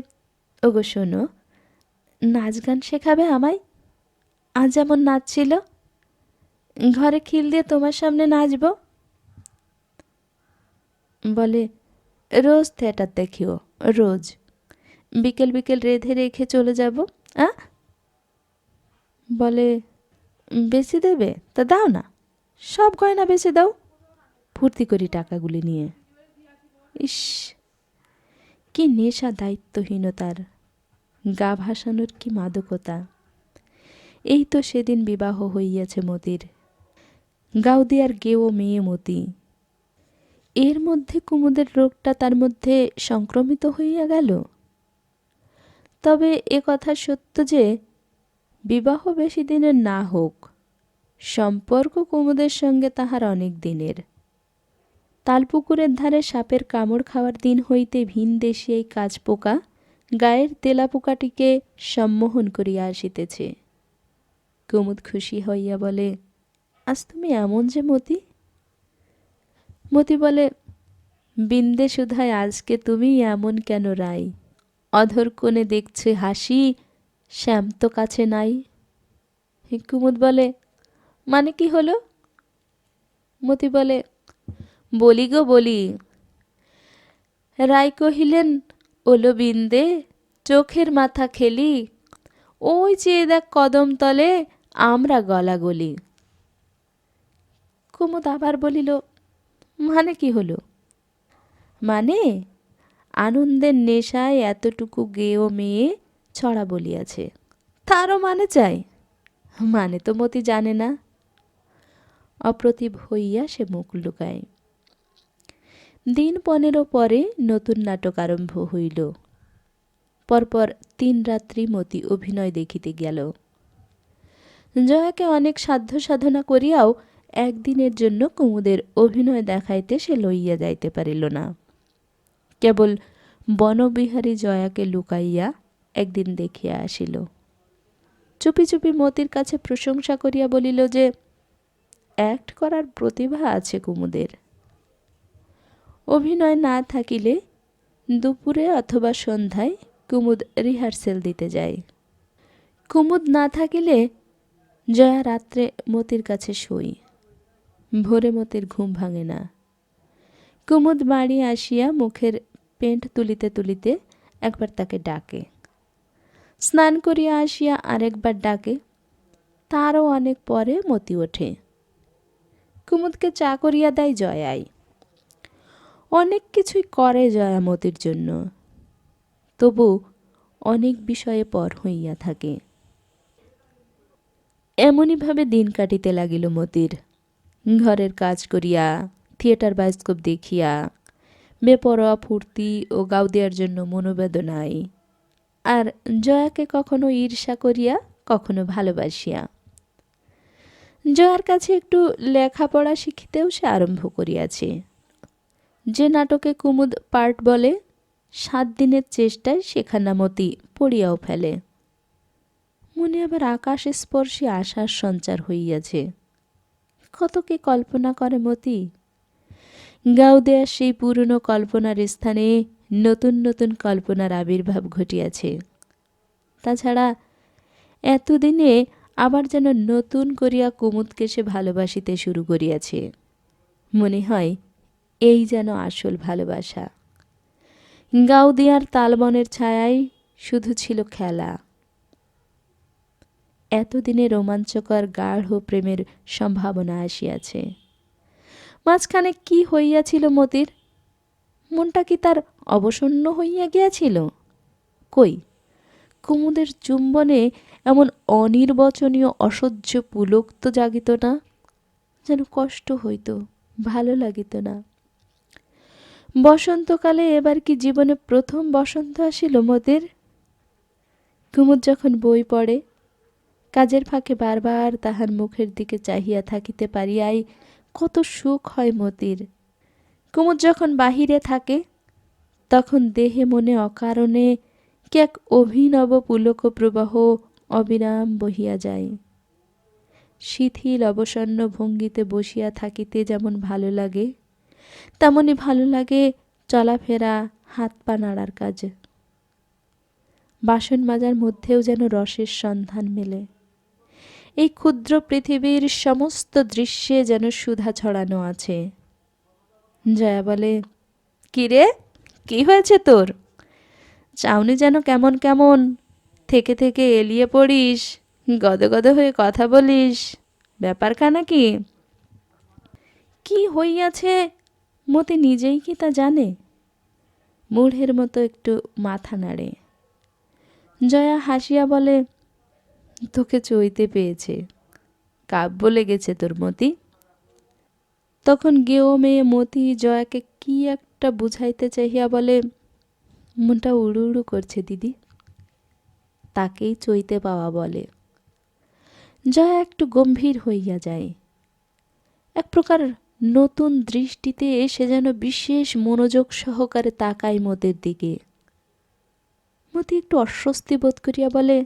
ওগো শোনো, নাচ গান শেখাবে আমায়? আজ যেমন নাচছিল, ঘরে খিল দিয়ে তোমার সামনে নাচব। বলে, রোজ থিয়েটার দেখিও, রোজ বিকেল বিকেল রেঁধে রেখে চলে যাব। বলে, বেশি দেবে? তা দাও না, সব গয়না বেশি দাও, ফুর্তি করি টাকাগুলি নিয়ে। ইস, কি নেশা দায়িত্বহীনতার, গা ভাসানোর কি মাদকতা! এই তো সেদিন বিবাহ হইয়াছে মতির, গাউদিয়ার গেও মেয়ে মতি। এর মধ্যে কুমুদের রোগটা তার মধ্যে সংক্রমিত হইয়া গেল। তবে এ কথা সত্য যে বিবাহ বেশি দিনের না হোক, সম্পর্ক কুমুদের সঙ্গে তাহার অনেক দিনের। তালপুকুরের ধারে সাপের কামড় খাওয়ার দিন হইতে ভিনদেশী এই কাজপোকা গায়ের তেলাপোকাটিকে সম্মোহন করিয়া আসিতেছে। কুমুদ খুশি হইয়া বলে, আজ তুমি এমন যে মতি? মতি বলে, বিন্দে সুধায় আজকে তুমি এমন কেন রাই? অধর কোণে দেখছে হাসি, শ্যাম তো কাছে নাই। কুমুদ বলে, মানে কি হলো? মতি বলে, বলি গো বলি। রায় কহিলেন, ওলো বিন্দে চোখের মাথা খেলি, ওই চেয়ে দেখ কদম তলে আমরা গলাগলি। কুমুদ আবার বলিল, মানে কি হলো? মানে আনন্দের নেশায় এতটুকু গেও মেয়ে ছড়া বলিয়াছে, তারও মানে চাই? মানে তো মতি জানে না। অপ্রতিভ হইয়া সে মুখ লুকায়। দিন 15 পরে নতুন নাটক আরম্ভ হইল। পরপর 3 রাত্রি মতি অভিনয় দেখিতে গেল। জয়াকে অনেক সাধ্য সাধনা করিয়াও একদিনের জন্য কুমুদের অভিনয় দেখাইতে সে লইয়া যাইতে পারিল না। কেবল বনবিহারী জয়াকে লুকাইয়া একদিন দেখিয়া আসিল। চুপি চুপি মতির কাছে প্রশংসা করিয়া বলিল যে অ্যাক্ট করার প্রতিভা আছে কুমুদের। অভিনয় না থাকিলে দুপুরে অথবা সন্ধ্যায় কুমুদ রিহার্সেল দিতে যায়। কুমুদ না থাকিলে জয়া রাত্রে মতির কাছে শুই। ভোরে মতির ঘুম ভাঙে না। কুমুদ বাড়ি আসিয়া মুখের পেন্ট তুলিতে তুলিতে একবার তাকে ডাকে, স্নান করিয়া আসিয়া আরেকবার ডাকে। তারও অনেক পরে মতি ওঠে। কুমুদকে চা করিয়া দেয় জয়াই। অনেক কিছুই করে জয়া মতির জন্য, তবু অনেক বিষয়ে পর হইয়া থাকে। এমনিভাবে দিন কাটিতে লাগিল মতির। ঘরের কাজ করিয়া, থিয়েটার বায়োস্কোপ দেখিয়া, বেপরোয়া ফুর্তি ও গাউদিয়ার জন্য মনোবেদনায়, আর জয়াকে কখনো ঈর্ষা করিয়া কখনো ভালোবাসিয়া। জয়ার কাছে একটু লেখাপড়া শিখিতেও সে আরম্ভ করিয়াছে। যে নাটকে কুমুদ পার্ট বলে, 7 দিনের চেষ্টায় সেখানা মতি পড়িয়াও ফেলে। মনে আবার আকাশ স্পর্শী আশার সঞ্চার হইয়াছে। কত কে কল্পনা করে মতি। গাউদিয়ার সেই পুরনো কল্পনার স্থানে নতুন নতুন কল্পনার আবির্ভাব ঘটিয়াছে। তাছাড়া এতদিনে আবার যেন নতুন করিয়া কুমুদকে সে ভালোবাসিতে শুরু করিয়াছে। মনে হয় এই যেন আসল ভালোবাসা। গাউদিয়ার তালবনের ছায়ায় শুধু ছিল খেলা। এতদিনে রোমাঞ্চকর গাঢ় প্রেমের সম্ভাবনা আসিয়াছে। মাঝখানে কি হইয়াছিল মতির? মনটা কি তার অবসন্ন হইয়া গিয়াছিল? কই, কুমুদের চুম্বনে এমন অনির্বচনীয় অসহ্য পুলক তো জাগিত না। যেন কষ্ট হইত, ভালো লাগিত না। বসন্তকালে এবার কি জীবনে প্রথম বসন্ত আসিল মতির? কুমুদ যখন বই পড়ে, কাজের ফাঁকে বারবার তাহার মুখের দিকে চাহিয়া থাকিতে পারিয়াই কত সুখ হয় মতির। কুমুদ যখন বাহিরে থাকে, তখন দেহে মনে অকারণে কি এক অভিনব পুলক প্রবাহ অবিরাম বহিয়া যায়। শিথিল অবসন্ন ভঙ্গিতে বসিয়া থাকিতে যেমন ভালো লাগে, তেমনি ভালো লাগে চলাফেরা, হাত পা নাড়ার কাজ। বাসন মাজার মধ্যেও যেন রসের সন্ধান মেলে। এই ক্ষুদ্র পৃথিবীর সমস্ত দৃশ্যে যেন সুধা ছড়ানো আছে। জয়া বলে, কি রে, কি হয়েছে তোর? চাউনি যেন কেমন কেমন থেকে থেকে এলিয়ে পড়িস, গদে গদে হয়ে কথা বলিস, ব্যাপারখানা কি? কি হইয়াছে মতি নিজেই কি তা জানে? মূঢ়ের মতো একটু মাথা নাড়ে। জয়া হাসিয়া বলে, তোকে চইতে পেয়েছে, কাব্য লেগেছে তোর মতি। তখন গেও মেয়ে মতি জয়াকে কি একটা বুঝাইতে চাহিয়া বলে, মনটা উড়ু উড়ু করছে দিদি, তাকেই চইতে পাওয়া বলে। জয়া একটু গম্ভীর হইয়া যায়। এক প্রকার নতুন দৃষ্টিতে সে যেন বিশেষ মনোযোগ সহকারে তাকায় মতির দিকে। মতি একটু অস্বস্তি বোধ করিয়া বলে,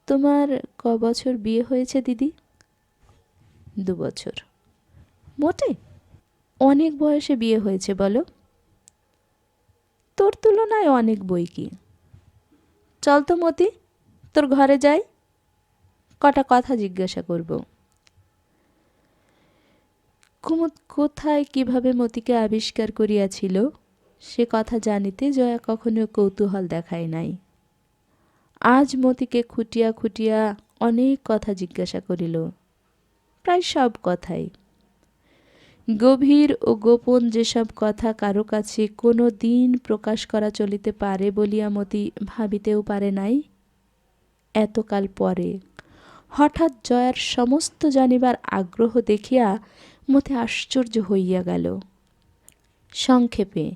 তোমার ক বছর বিয়ে হয়েছে দিদি? 2 বছর। মোটে? অনেক বয়সে বিয়ে হয়েছে বলো। তোর তুলনায় অনেক বই কি। চল তো মতি, তোর ঘরে যাই, কটা কথা জিজ্ঞাসা করব। কুমুদ কোথায় কিভাবে মতিকে আবিষ্কার করিয়াছিল সে কথা জানিতে জয়া কখনো কৌতূহল দেখায় নাই। আজ মতিকে খুঁটিয়া খুঁটিয়া অনেক কথা জিজ্ঞাসা করিল, প্রায় সব কথাই। গভীর ও গোপন যেসব কথা কারো কাছে কোনো দিন প্রকাশ করা চলিতে পারে বলিয়া মতি ভাবিতেও পারে নাই, এতকাল পরে হঠাৎ জয়ার সমস্ত জানিবার আগ্রহ দেখিয়া মতি আশ্চর্য হইয়া গেল। সংক্ষেপে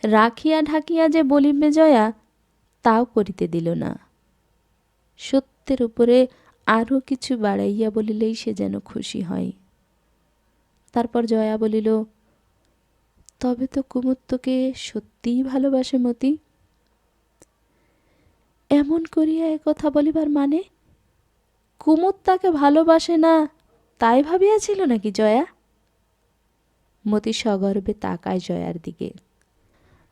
রাখিয়া ঢাকিয়া যে বলিবে জয়া, তাও করিতে দিল না। সত্যের উপরে আরও কিছু বাড়াইয়া বলিলেই সে যেন খুশি হয়। তারপর জয়া বলিল, তবে তো কুমুদ তোকে সত্যিই ভালোবাসে মতি? এমন করিয়া কথা বলিবার মানে? কুমুদ তাকে ভালোবাসে না তাই ভাবিয়াছিল নাকি জয়া? মতি সগর্বে তাকায় জয়ার দিকে।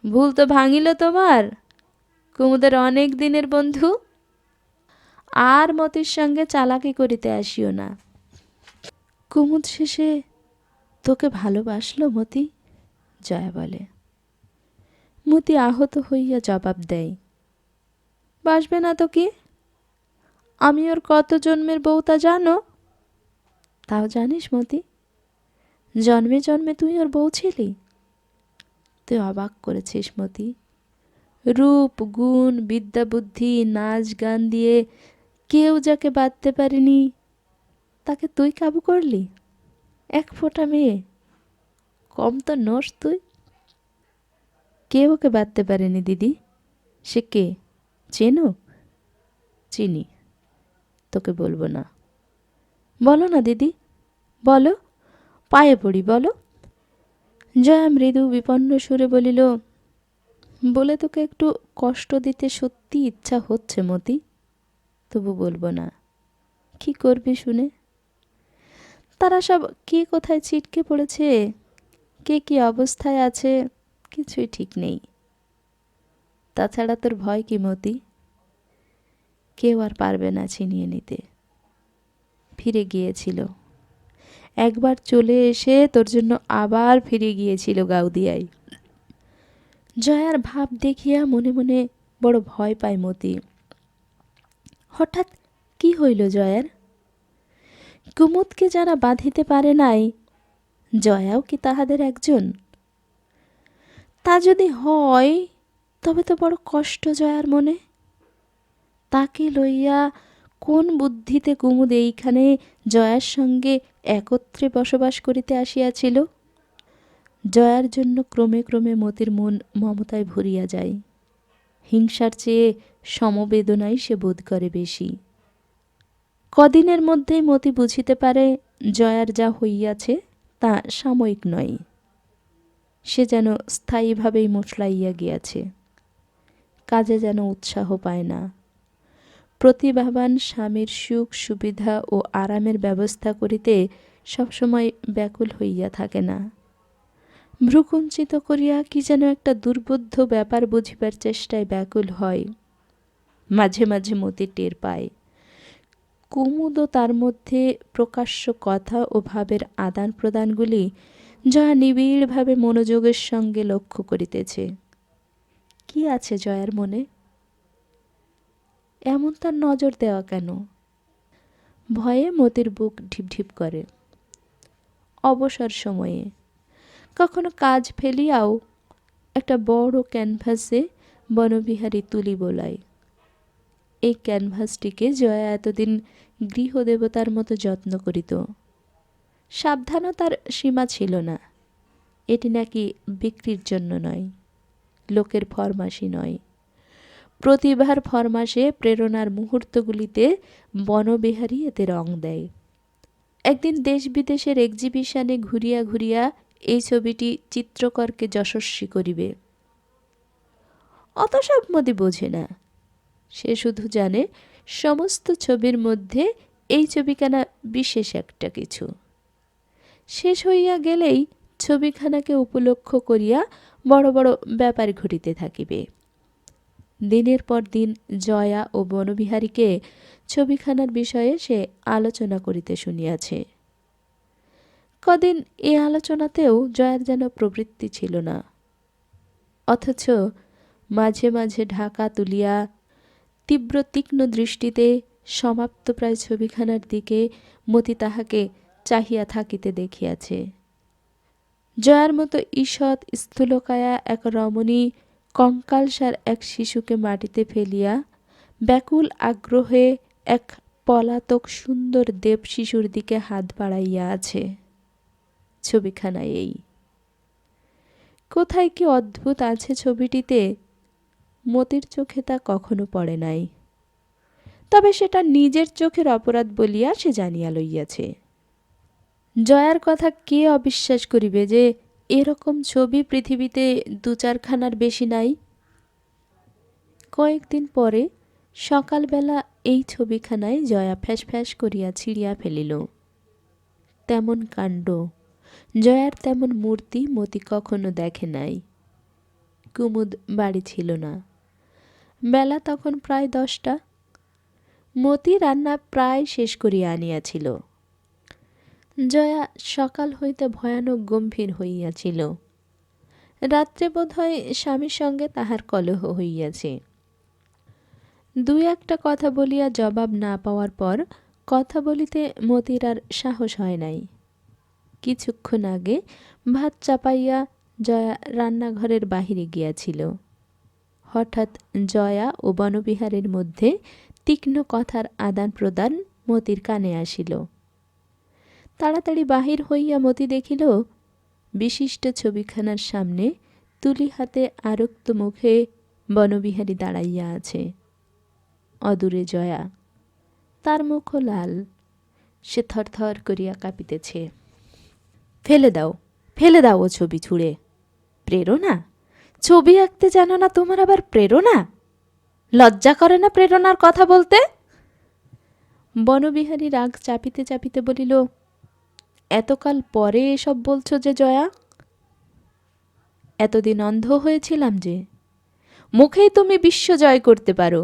ভুল তো ভাঙিল তোমার, কুমুদের অনেক দিনের বন্ধু। আর মতির সঙ্গে চালাকি করিতে আসিও না। কুমুদ শেষে তোকে ভালোবাসলো মতি? জয়া বলে। মতি আহত হইয়া জবাব দেয়, বাসবে না তো কি? আমি ওর কত জন্মের বউ তা জানো? তাও জানিস মতি? জন্মে জন্মে তুই ওর বউ ছিলি? তুই অবাক করেছিস মতি। রূপ গুণ বিদ্যা বুদ্ধি নাচ গান দিয়ে কেউ যাকে বাঁধতে পারেনি, তাকে তুই কাবু করলি? এক ফোঁটা মেয়ে, কম তো নোস তুই। কে ওকে বাঁধতে পারেনি দিদি? সে কে, চেনো? চিনি, তোকে বলবো না। বলো না দিদি, বলো, পায়ে পড়ি বলো। জয়া মৃদু বিপন্ন সুরে বলিল, বলে তোকে একটু কষ্ট দিতে সত্যি ইচ্ছা হচ্ছে মতি, তবু বলবো না। কি করবি শুনে? তারা সব কে কোথায় ছিটকে পড়েছে, কে কি অবস্থায় আছে, কিছুই ঠিক নেই। তাছাড়া তোর ভয় কি মতি? কেউ আর পারবে না ছিনিয়ে নিতে। ফিরে গিয়েছিল, একবার চলে এসে তোর জন্য আবার ফিরে গিয়েছিল গাউদিয়ায়। জয়ার ভাব দেখিয়া মনে মনে বড় ভয় পায় মতি। হঠাৎ কি হইল জয়ার? কুমুদকে যারা বাঁধিতে পারে নাই, জয়াও কি তাহাদের একজন? তা যদি হয় তবে তো বড় কষ্ট জয়ার মনে। তাকে লইয়া কোন বুদ্ধিতে কুমুদ এইখানে জয়ার সঙ্গে একত্রে বসবাস করিতে আসিয়াছিল? জয়ার জন্য ক্রমে ক্রমে মতির মন মমতায় ভরিয়া যায়। হিংসার চেয়ে সমবেদনাই সে বোধ করে বেশি। কদিনের মধ্যেই মতি বুঝিতে পারে জয়ার যা হইয়াছে তা সাময়িক নয়, সে যেন স্থায়ীভাবেই মোচলাইয়া গিয়াছে। কাজে যেন উৎসাহ পায় না। প্রতিভাবান স্বামীর সুখ সুবিধা ও আরামের ব্যবস্থা করিতে সবসময় ব্যাকুল হইয়া থাকে না। ভ্রুকুঞ্চিত করিয়া কি যেন একটা দুর্বোধ্য ব্যাপার বুঝিবার চেষ্টায় ব্যাকুল হয়। মাঝে মাঝে মতি টের পায় কুমুদও তার মধ্যে প্রকাশ্য কথা ও ভাবের আদান প্রদানগুলি জয়া নিবিড়ভাবে মনোযোগের সঙ্গে লক্ষ্য করিতেছে। কি আছে জয়ার মনে? এমন তার নজর দেওয়া কেন? ভয়ে মতির বুক ঢিপঢিপ করে। অবসর সময়ে কখনো কাজ ফেলিয়াও একটা বড় ক্যানভাসে বনবিহারী তুলি বোলায়। এই ক্যানভাসটিকে জয়া এতদিন গৃহদেবতার মতো যত্ন করিত। সাবধানতার সীমা ছিল না। এটি নাকি বিক্রির জন্য নয়, লোকের ফরমাসি নয়, প্রতিভার ফরমাসে প্রেরণার মুহূর্তগুলিতে বনবিহারী এতে রং দেয়। একদিন দেশ বিদেশের এক্সিবিশনে ঘুরিয়া ঘুরিয়া এই ছবিটি চিত্রকরকে যশস্বী করিবে। অত সব মতি বোঝে না। সে শুধু জানে সমস্ত ছবির মধ্যে এই ছবিখানা বিশেষ একটা কিছু। শেষ হইয়া গেলেই ছবিখানাকে উপলক্ষ করিয়া বড় বড় ব্যাপার ঘটিতে থাকিবে। দিনের পর দিন জয়া ও বনবিহারীকে ছবিখানার বিষয়ে সে আলোচনা করিতে শুনিয়াছে। কদিন এ আলোচনাতেও জয়ার যেন প্রবৃত্তি ছিল না। অথচ মাঝে মাঝে ঢাকা তুলিয়া তীব্র তীক্ষ্ণ দৃষ্টিতে সমাপ্তপ্রায় ছবিখানার দিকে মতি তাহাকে চাহিয়া থাকিতে দেখিয়াছে। জয়ার মতো ঈষৎ স্থূলকায়া এক রমণী কঙ্কালসার এক শিশুকে মাটিতে ফেলিয়া ব্যাকুল আগ্রহে এক পলাতক সুন্দর দেব শিশুর দিকে হাত বাড়াইয়া আছে। ছবিখানা এই। কোথায় কি অদ্ভুত আছে ছবিটিতে, মতির চোখে তা কখনো পড়ে নাই। তবে সেটা নিজের চোখের অপরাধ বলিয়া সে জানিয়া লইয়াছে। জয়ার কথা কে অবিশ্বাস করিবে যে এরকম ছবি পৃথিবীতে দু চারখানার বেশি নাই? কয়েকদিন পরে সকালবেলা এই ছবিখানায় জয়া ফ্যাস ফ্যাস করিয়া ছিঁড়িয়া ফেলিল। তেমন কাণ্ড, জয়ার তেমন মূর্তি মতি কখনো দেখে নাই। কুমুদ বাড়ি ছিল না। বেলা তখন প্রায় 10টা। মতি রান্না প্রায় শেষ করিয়া আনিয়াছিল। জয়া সকাল হইতে ভয়ানক গম্ভীর হইয়াছিল। রাত্রে বোধহয় স্বামীর সঙ্গে তাহার কলহ হইয়াছে। দুই একটা কথা বলিয়া জবাব না পাওয়ার পর কথা বলিতে মতির আর সাহস হয় নাই। কিছুক্ষণ আগে ভাত চাপাইয়া জয়া রান্নাঘরের বাহিরে গিয়াছিল। হঠাৎ জয়া ও বনবিহারীর মধ্যে তীক্ষ্ণ কথার আদান প্রদান মতির কানে আসিল। তাড়াতাড়ি বাহির হইয়া মতি দেখিল বিশিষ্ট ছবিখানার সামনে তুলি হাতে আরক্ত মুখে বনবিহারী দাঁড়াইয়া আছে। অদূরে জয়া, তার মুখও লাল। সে থরথর করিয়া কাঁপিতেছে। ফেলে দাও, ফেলে দাও ও ছবি ছুঁড়ে। প্রেরণা? ছবি আঁকতে জানো না তোমার আবার প্রেরণা? লজ্জা করে না প্রেরণার কথা বলতে? বনবিহারী রাগ চাপিতে চাপিতে বলিল, এতকাল পরে এসব বলছো যে জয়া? এতদিন অন্ধ হয়েছিলাম যে। মুখেই তুমি বিশ্ব জয় করতে পারো,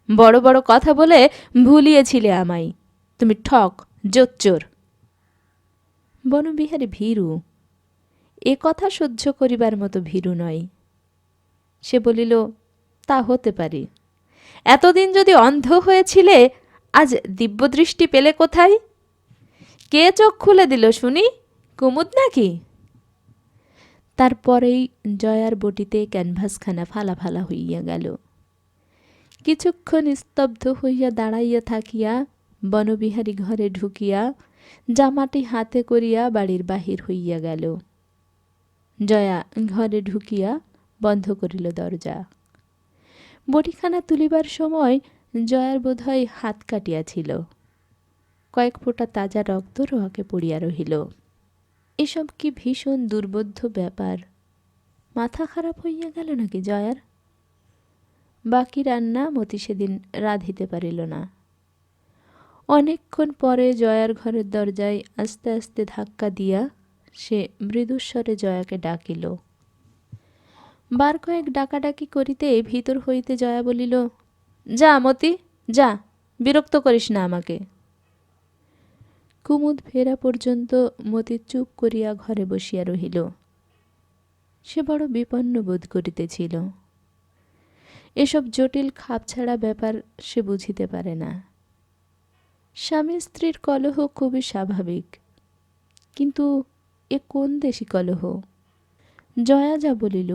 বড় বড় কথা বলে ভুলিয়েছিলে আমায়। তুমি ঠক, জোচ্চোর। বনবিহারী ভীরু, এ কথা সহ্য করিবার মতো ভীরু নয়। সে বলিল, তা হতে পারে। এতদিন যদি অন্ধ হয়েছিলে, আজ দিব্যদৃষ্টি পেলে কোথায়? কে চোখ খুলে দিল শুনি? কুমুদ নাকি? তারপরেই জয়ার বটিতে ক্যানভাসখানা ফালা ফালা হইয়া গেল। কিছুক্ষণ স্তব্ধ হইয়া দাঁড়াইয়া থাকিয়া বনবিহারী ঘরে ঢুকিয়া জামাটি হাতে করিয়া বাড়ির বাহির হইয়া গেল। জয়া ঘরে ঢুকিয়া বন্ধ করিল দরজা। বটিখানা তুলিবার সময় জয়ার বোধহয় হাত কাটিয়াছিল। কয়েক ফোঁটা তাজা রক্ত রোয়াকে পড়িয়া রহিল। এসব কি ভীষণ দুর্বোধ্য ব্যাপার! মাথা খারাপ হইয়া গেল নাকি জয়ার? বাকি রান্না মতি সেদিন রাঁধিতে পারিল না। অনেকক্ষণ পরে জয়ার ঘরের দরজায় আস্তে আস্তে ধাক্কা দিয়া সে মৃদুস্বরে জয়াকে ডাকিল। বার কয়েক ডাকাডাকি করিতে ভিতর হইতে জয়া বলিল, যা মতি, যা, বিরক্ত করিস না আমাকে। কুমুদ ফেরা পর্যন্ত মতি চুপ করিয়া ঘরে বসিয়া রহিল। সে বড় বিপন্ন বোধ করিতেছিল। এসব জটিল খাপছাড়া ব্যাপার সে বুঝিতে পারে না। স্বামী স্ত্রীর কলহ খুবই স্বাভাবিক, কিন্তু এ কোন দেশি কলহ? জয়া যা বলিল,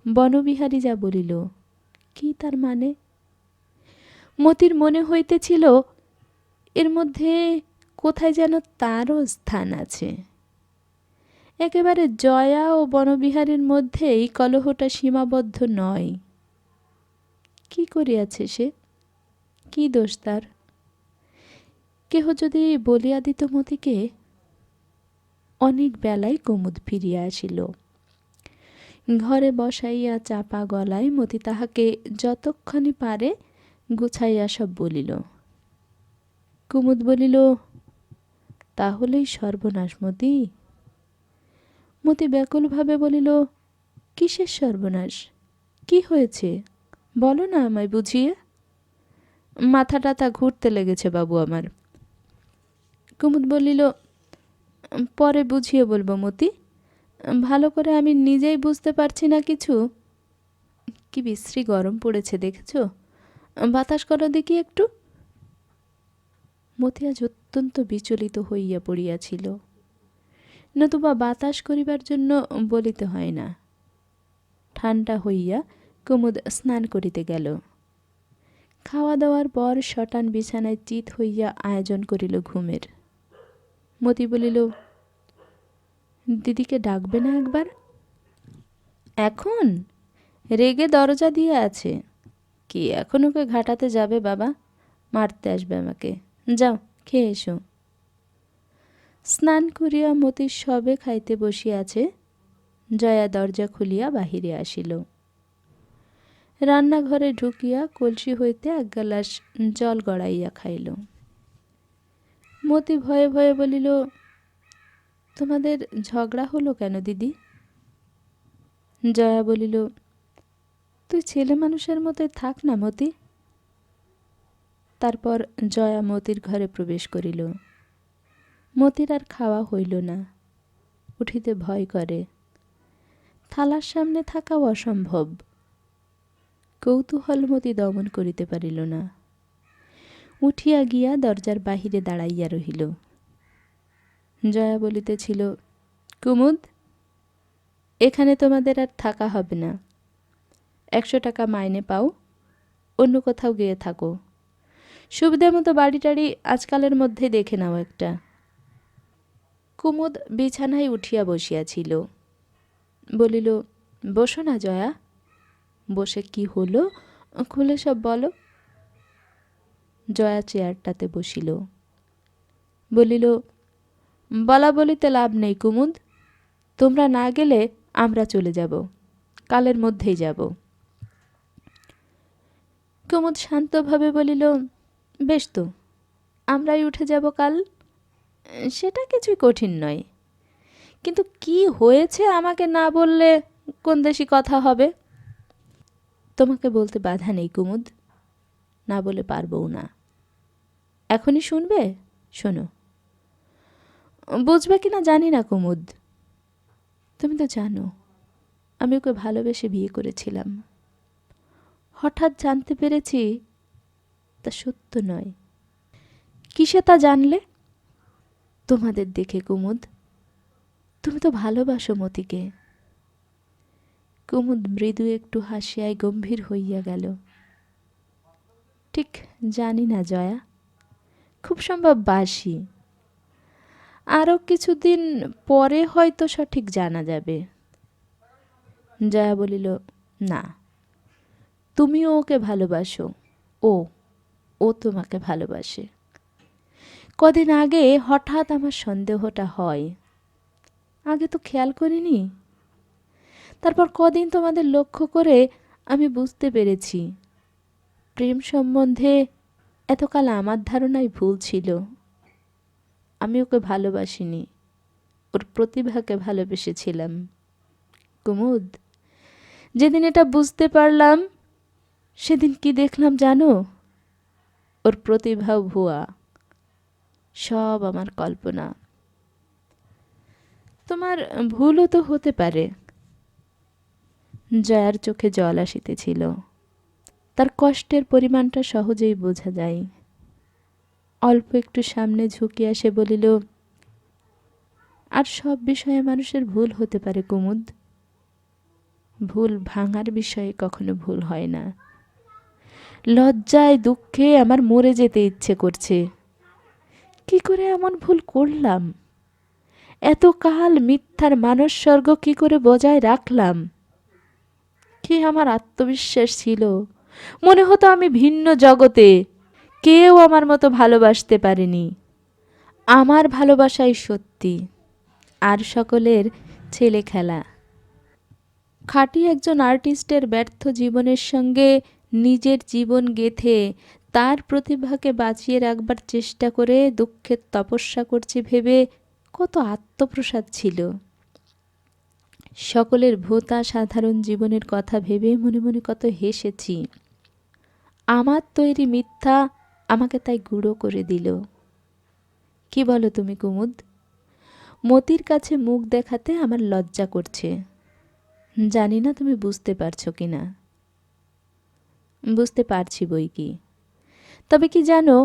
বনবিহারী যা বলিল, কি তার মানে? মতির মনে হইতেছিল এর মধ্যে কোথায় যেন তারও স্থান আছে। একেবারে জয়া ও বনবিহারীর মধ্যেই কলহটা সীমাবদ্ধ নয়। কি করিয়াছে সে? কি দোষ তার? কেহ যদি বলিয়া দিত মতিকে। অনেক বেলায় কুমুদ ফিরিয়া আসিল। ঘরে বসাইয়া চাপা গলায় মতি তাহাকে যতক্ষণই পারে গুছাইয়া সব বলিল। কুমুদ বলিল, তাহলেই সর্বনাশ মতি? মতি ব্যাকুলভাবে বলিল, কিসের সর্বনাশ? কি হয়েছে বলো না আমায় বুঝিয়ে। মাথা টাথা ঘুরতে লেগেছে বাবু আমার। কুমুদ বলিল, পরে বুঝিয়ে বলবো মতি, ভালো করে আমি নিজেই বুঝতে পারছি না কিছু। কি বিশ্রী গরম পড়েছে দেখেছ? বাতাস করো দেখি একটু। মতি আজ অত্যন্ত বিচলিত হইয়া পড়িয়াছিল। নতুবা বাতাস করিবার জন্য বলিতে হয় না। ঠান্ডা হইয়া কুমুদ স্নান করিতে গেল। খাওয়া দাওয়ার পর শটান বিছানায় চিত হইয়া আয়োজন করিল ঘুমের। মতি বলিল, দিদিকে ডাকবে না একবার? এখন? রেগে দরজা দিয়ে আছে। কি এখন ওকে ঘাটাতে যাবে বাবা? মারতে আসবে আমাকে। যাও খেয়ে এসো। স্নান করিয়া মতি সবে খাইতে বসিয়াছে, জয়া দরজা খুলিয়া বাহিরে আসিল। রান্নাঘরে ঢুকিয়া কলসি হইতে এক গ্লাস জল গড়াইয়া খাইল। মতি ভয়ে ভয়ে বলিল, তোমাদের ঝগড়া হলো কেন দিদি? জয়া বলিল, তুই ছেলে মানুষের মতোই থাক না মতি। তারপর জয়া মতির ঘরে প্রবেশ করিল। মতির আর খাওয়া হইল না। উঠিতে ভয় করে। থালার সামনে থাকাও অসম্ভব। কৌতূহল মতি দমন করিতে পারিল না। উঠিয়া গিয়া দরজার বাহিরে দাঁড়াইয়া রহিল। জয়া বলিতেছিল, কুমুদ, এখানে তোমাদের আর থাকা হবে না। 100 টাকা মাইনে পাও, অন্য কোথাও গিয়ে থাকো। সুবিধা মতো বাড়ি টাড়ি আজকালের মধ্যে দেখে নাও একটা। কুমুদ বিছানায় উঠিয়া বসিয়াছিল। বলিল, বসো না জয়া। বসে কি হলো খুলে সব বলো। জয়া চেয়ারটাতে বসিল। বলিল, বলা বলিতে লাভ নেই কুমুদ। তোমরা না গেলে আমরা চলে যাব, কালের মধ্যেই যাব। কুমুদ শান্তভাবে বলিল, বেশ তো, আমরাই উঠে যাব কাল। সেটা কিছুই কঠিন নয়, কিন্তু কি হয়েছে আমাকে না বললে কোন দেশি কথা হবে? তোমাকে বলতে বাধা নেই কুমুদ। না বলে পারবও না। এখনই শুনবে? শোনো। বুঝবে কি না জানি না কুমুদ, তুমি তো জানো আমি ওকে ভালোবেসে বিয়ে করেছিলাম। হঠাৎ জানতে পেরেছি তা সত্য নয়। কিসে তা জানলে? তোমাদের দেখে কুমুদ। তুমি তো ভালোবাসো মতিকে। কুমুদ মৃদু একটু হাসিয়ায় গম্ভীর হইয়া গেল। ঠিক জানি না জয়া, খুব সম্ভব বাসি। আরও কিছুদিন পরে হয়তো সঠিক জানা যাবে। জয়া বলিল, না, তুমিও ওকে ভালোবাসো, ও ও তোমাকে ভালোবাসে। কদিন আগে হঠাৎ আমার সন্দেহটা হয়, আগে তো খেয়াল করিনি। তারপর কদিন তোমাদের লক্ষ্য করে আমি বুঝতে পেরেছি প্রেম সম্বন্ধে এতকাল আমার ধারণাই ভুল ছিল। আমি ওকে ভালোবাসিনি, ওর প্রতিভাকে ভালোবেসেছিলাম। কুমুদ, যেদিন এটা বুঝতে পারলাম সেদিন কি দেখলাম জানো? ওর প্রতিভাও ভুয়া, সব আমার কল্পনা। তোমার ভুলও তো হতে পারে। জয়ার চোখে জল আসিতেছিল। তার কষ্টের পরিমাণটা সহজেই বোঝা যায়। অল্প একটু সামনে ঝুঁকিয়া সে বলিল, আর সব বিষয়ে মানুষের ভুল হতে পারে কুমুদ, ভুল ভাঙার বিষয়ে কখনো ভুল হয় না। লজ্জায় দুঃখে আমার মরে যেতে ইচ্ছে করছে। কি করে এমন ভুল করলাম? এতকাল মিথ্যার মানসস্বর্গ কি করে বজায় রাখলাম? কি আমার আত্মবিশ্বাস ছিল, মনে হতো আমি ভিন্ন জগতে, কেউ আমার মতো ভালোবাসতে পারেনি। আমার ভালোবাসাই সত্যি, আর সকলের ছেলে খেলা। খাঁটি একজন আর্টিস্টের ব্যর্থ জীবনের সঙ্গে নিজের জীবন গেঁথে তার প্রতিভাকে বাঁচিয়ে রাখবার চেষ্টা করে দুঃখের তপস্যা করছি ভেবে কত আত্মপ্রসাদ ছিল। সকলের ভোঁতা সাধারণ জীবনের কথা ভেবে মনে মনে কত হেসেছি। আমার তৈরি মিথ্যা আমাকে তাই গুঁড়ো করে দিল। কি বলো তুমি কুমুদ? মতির কাছে মুখ দেখাতে আমার লজ্জা করছে। জানি না তুমি বুঝতে পারছো কি না। বুঝতে পারছি বই কি। তবে কি জানো,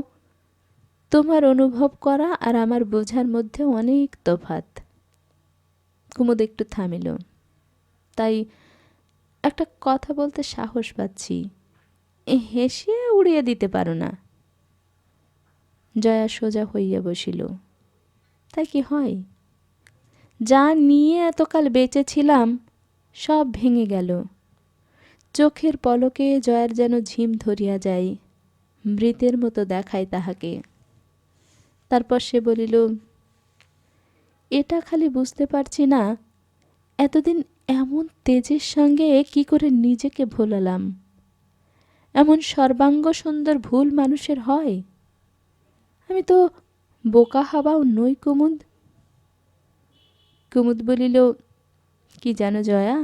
তোমার অনুভব করা আর আমার বোঝার মধ্যে অনেক তফাৎ। কুমুদ একটু থামিল। তাই একটা কথা বলতে সাহস পাচ্ছি, হেসে উড়িয়ে দিতে পারো না। জয়া সোজা হইয়া বসিল। তাই কি হয়? যা নিয়ে এতকাল বেঁচেছিলাম সব ভেঙে গেল। চোখের পলকে জয়ার যেন ঝিম ধরিয়া যায়, মৃতের মতো দেখায় তাহাকে। তারপর সে বলিল, এটা খালি বুঝতে পারছি না এতদিন এমন তেজের সঙ্গে কি করে নিজেকে ভোলালাম। এমন সর্বাঙ্গ সুন্দর ভুল মানুষের হয়? আমি তো বোকা হাবাও নই কুমুদ। কুমুদ বলিল, কি জানো জয়া,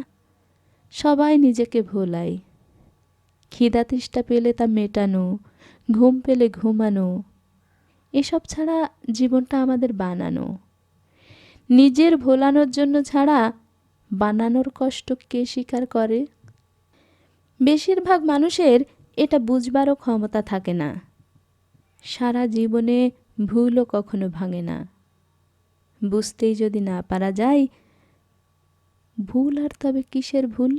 সবাই নিজেকে ভোলায়। খিদা তৃষ্ণা পেলে তা মেটানো, ঘুম পেলে ঘুমানো, এসব ছাড়া জীবনটা আমাদের বানানো। নিজের ভোলানোর জন্য ছাড়া বানানোর কষ্ট কে স্বীকার করে? বেশিরভাগ মানুষের এটা বুঝবারও ক্ষমতা থাকে না। সারা জীবনে ভুলও কখনো ভাঙে না। বুঝতেই যদি না পারা যায়, ভুল আর তবে কিসের ভুল?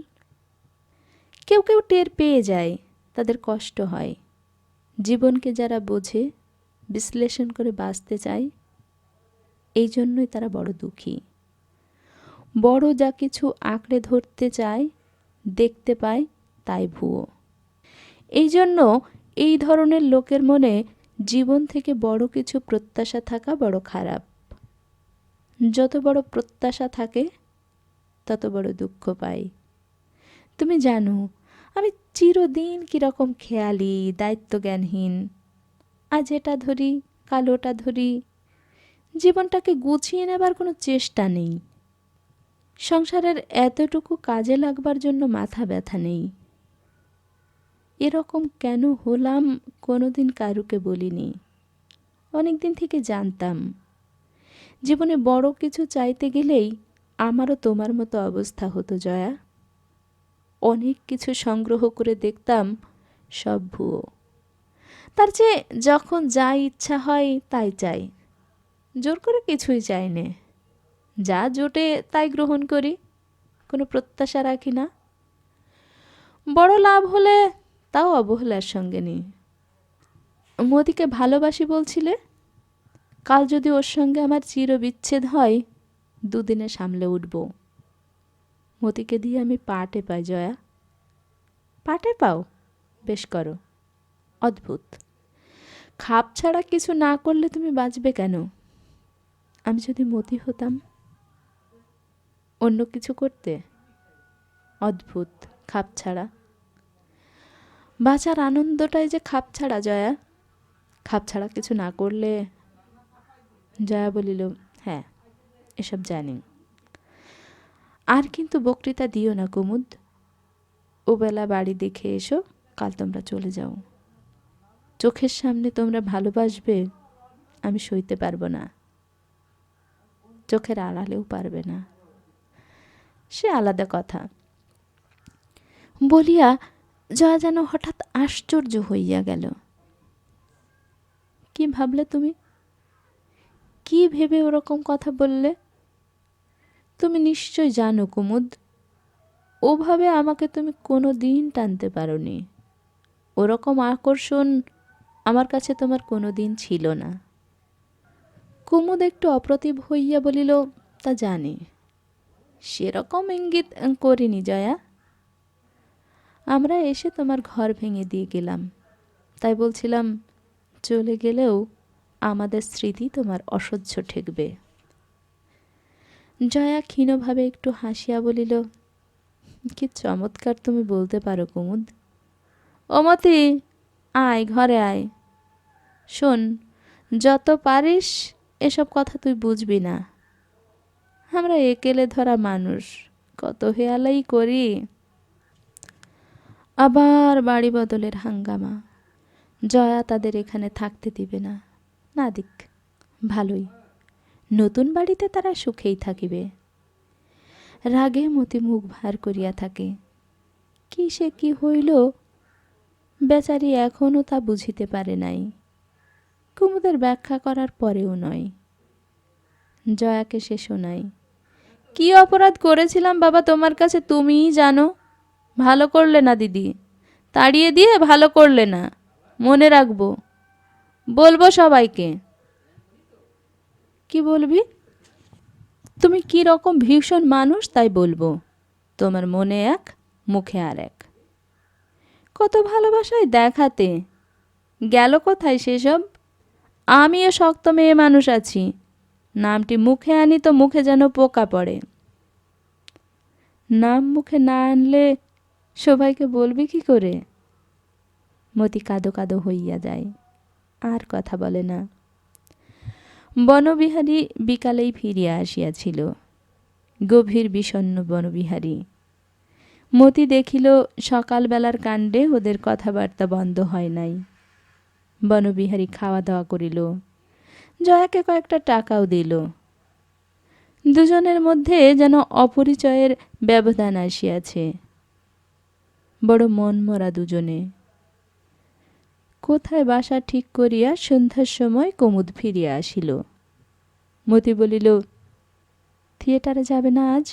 কেউ কেউ টের পেয়ে যায়, তাদের কষ্ট হয়। জীবনকে যারা বোঝে, বিশ্লেষণ করে বাঁচতে চায়, এই জন্যই তারা বড় দুঃখী। বড় যা কিছু আঁকড়ে ধরতে চায়, দেখতে পায় তাই ভুয়ো। এই জন্য এই ধরনের লোকের মনে জীবন থেকে বড় কিছু প্রত্যাশা থাকা বড় খারাপ। যত বড় প্রত্যাশা থাকে তত বড় দুঃখ পাই। তুমি জানো আমি চিরদিন কীরকম খেয়ালি, দায়িত্বজ্ঞানহীন। আজ এটা ধরি, কাল ওটা ধরি। জীবনটাকে গুছিয়ে নেবার কোনো চেষ্টা নেই। সংসারের এতটুকু কাজে লাগবার জন্য মাথা ব্যথা নেই। এরকম কেন হলাম কোনোদিন কারুকে বলিনি। অনেক দিন থেকে জানতাম জীবনে বড় কিছু চাইতে গেলেই আমারও তোমার মতো অবস্থা হতো জয়া। অনেক কিছু সংগ্রহ করে দেখতাম সব ভুয়ো। তার চেয়ে যখন যা ইচ্ছা হয় তাই চাই, জোর করে কিছুই চাই নে। যা জোটে তাই গ্রহণ করি, কোনো প্রত্যাশা রাখি না। বড় লাভ হলে তাও অবহেলার সঙ্গে নিই। মতিকে ভালোবাসি বলছিলে, কাল যদি ওর সঙ্গে আমার চিরবিচ্ছেদ হয় দুদিনে সামলে উঠব। মতিকে দিয়ে আমি পাটে পাই জয়া। পাটে পাও? বেশ করো। অদ্ভুত, খাপ ছাড়া কিছু না করলে তুমি বাঁচবে কেন? আমি যদি মতি হতাম, অন্য কিছু করতে? অদ্ভুত, খাপ ছাড়া। বাঁচার আনন্দটাই যে খাপ ছাড়া জয়া। খাপ ছাড়া কিছু না করলে। জয়া বলিল, হ্যাঁ এসব জানি। আর কিন্তু বক্তৃতা দিও না কুমুদ। ওবেলা বাড়ি দেখে এসো, কাল তোমরা চলে যাও। চোখের সামনে তোমরা ভালোবাসবে, আমি সইতে পারবো না। চোখের আড়ালেও পারবে না, সে আলাদা কথা। বলিয়া জয়া যেন হঠাৎ আশ্চর্য হইয়া গেল। কি ভাবলে তুমি? কি ভেবে ওরকম কথা বললে? তুমি নিশ্চয় জানো কুমুদ, ওভাবে আমাকে তুমি কোনো দিন টানতে পারোনি। ওরকম আকর্ষণ আমার কাছে তোমার কোনো দিন ছিল না। কুমুদ একটু অপ্রতিভ হইয়া বলিল, তা জানি, সেরকম ইঙ্গিত করিনি জয়া। আমরা এসে তোমার ঘর ভেঙে দিয়ে গেলাম, তাই বলছিলাম চলে গেলেও আমাদের স্মৃতি তোমার অসহ্য ঠেকবে। জয়া ক্ষীণভাবে একটু হাসিয়া বলিল, কি চমৎকার তুমি বলতে পারো কুমুদ। ও মতি, আয় ঘরে আয়। শোন, যত পারিস এসব কথা তুই বুঝবি না। আমরা একেলে ধরা মানুষ, কত হেয়ালাই করি। আবার বাড়ি বদলের হাঙ্গামা। জয়া তাদের এখানে থাকতে দিবে না। না দিক, ভালোই, নতুন বাড়িতে তারা সুখেই থাকিবে। রাগে মতি মুখ ভার করিয়া থাকে। কি সে কি হইল বেচারি এখনও তা বুঝিতে পারে নাই। কুমুদের ব্যাখ্যা করার পরেও নয়। জয়াকে সে শোনায়, কি অপরাধ করেছিলাম বাবা তোমার কাছে তুমিই জানো। ভালো করলে না দিদি, তাড়িয়ে দিয়ে ভালো করলে না, মনে রাখবো, বলবো সবাইকে। কি বলবি? তুমি কি রকম ভীষণ মানুষ তাই বলবো। তোমার মনে এক, মুখে আর এক। কত ভালোবাসায় দেখাতে, গেল কোথায় সেসব? আমিও শক্ত মেয়ে মানুষ আছি, নামটি মুখে আনি তো মুখে যেন পোকা পড়ে। নাম মুখে না আনলে সবাইকে বলবি কি করে? মতি কাঁদো কাঁদো হইয়া যায়, আর কথা বলে না। বনবিহারী বিকালেই ফিরিয়া আসিয়াছিল। গভীর বিষণ্ণ বনবিহারী। মতি দেখিল সকালবেলার কাণ্ডে ওদের কথাবার্তা বন্ধ হয় নাই। বনবিহারী খাওয়া দাওয়া করিল, জয়াকে কয়েকটা টাকাও দিল। দুজনের মধ্যে যেন অপরিচয়ের ব্যবধান আসিয়াছে। বড় মনমরা দুজনে। কোথায় বাসা ঠিক করিয়া সন্ধ্যার সময় কুমুদ ফিরিয়া আসিল। মতি বলিল, থিয়েটারে যাবে না আজ?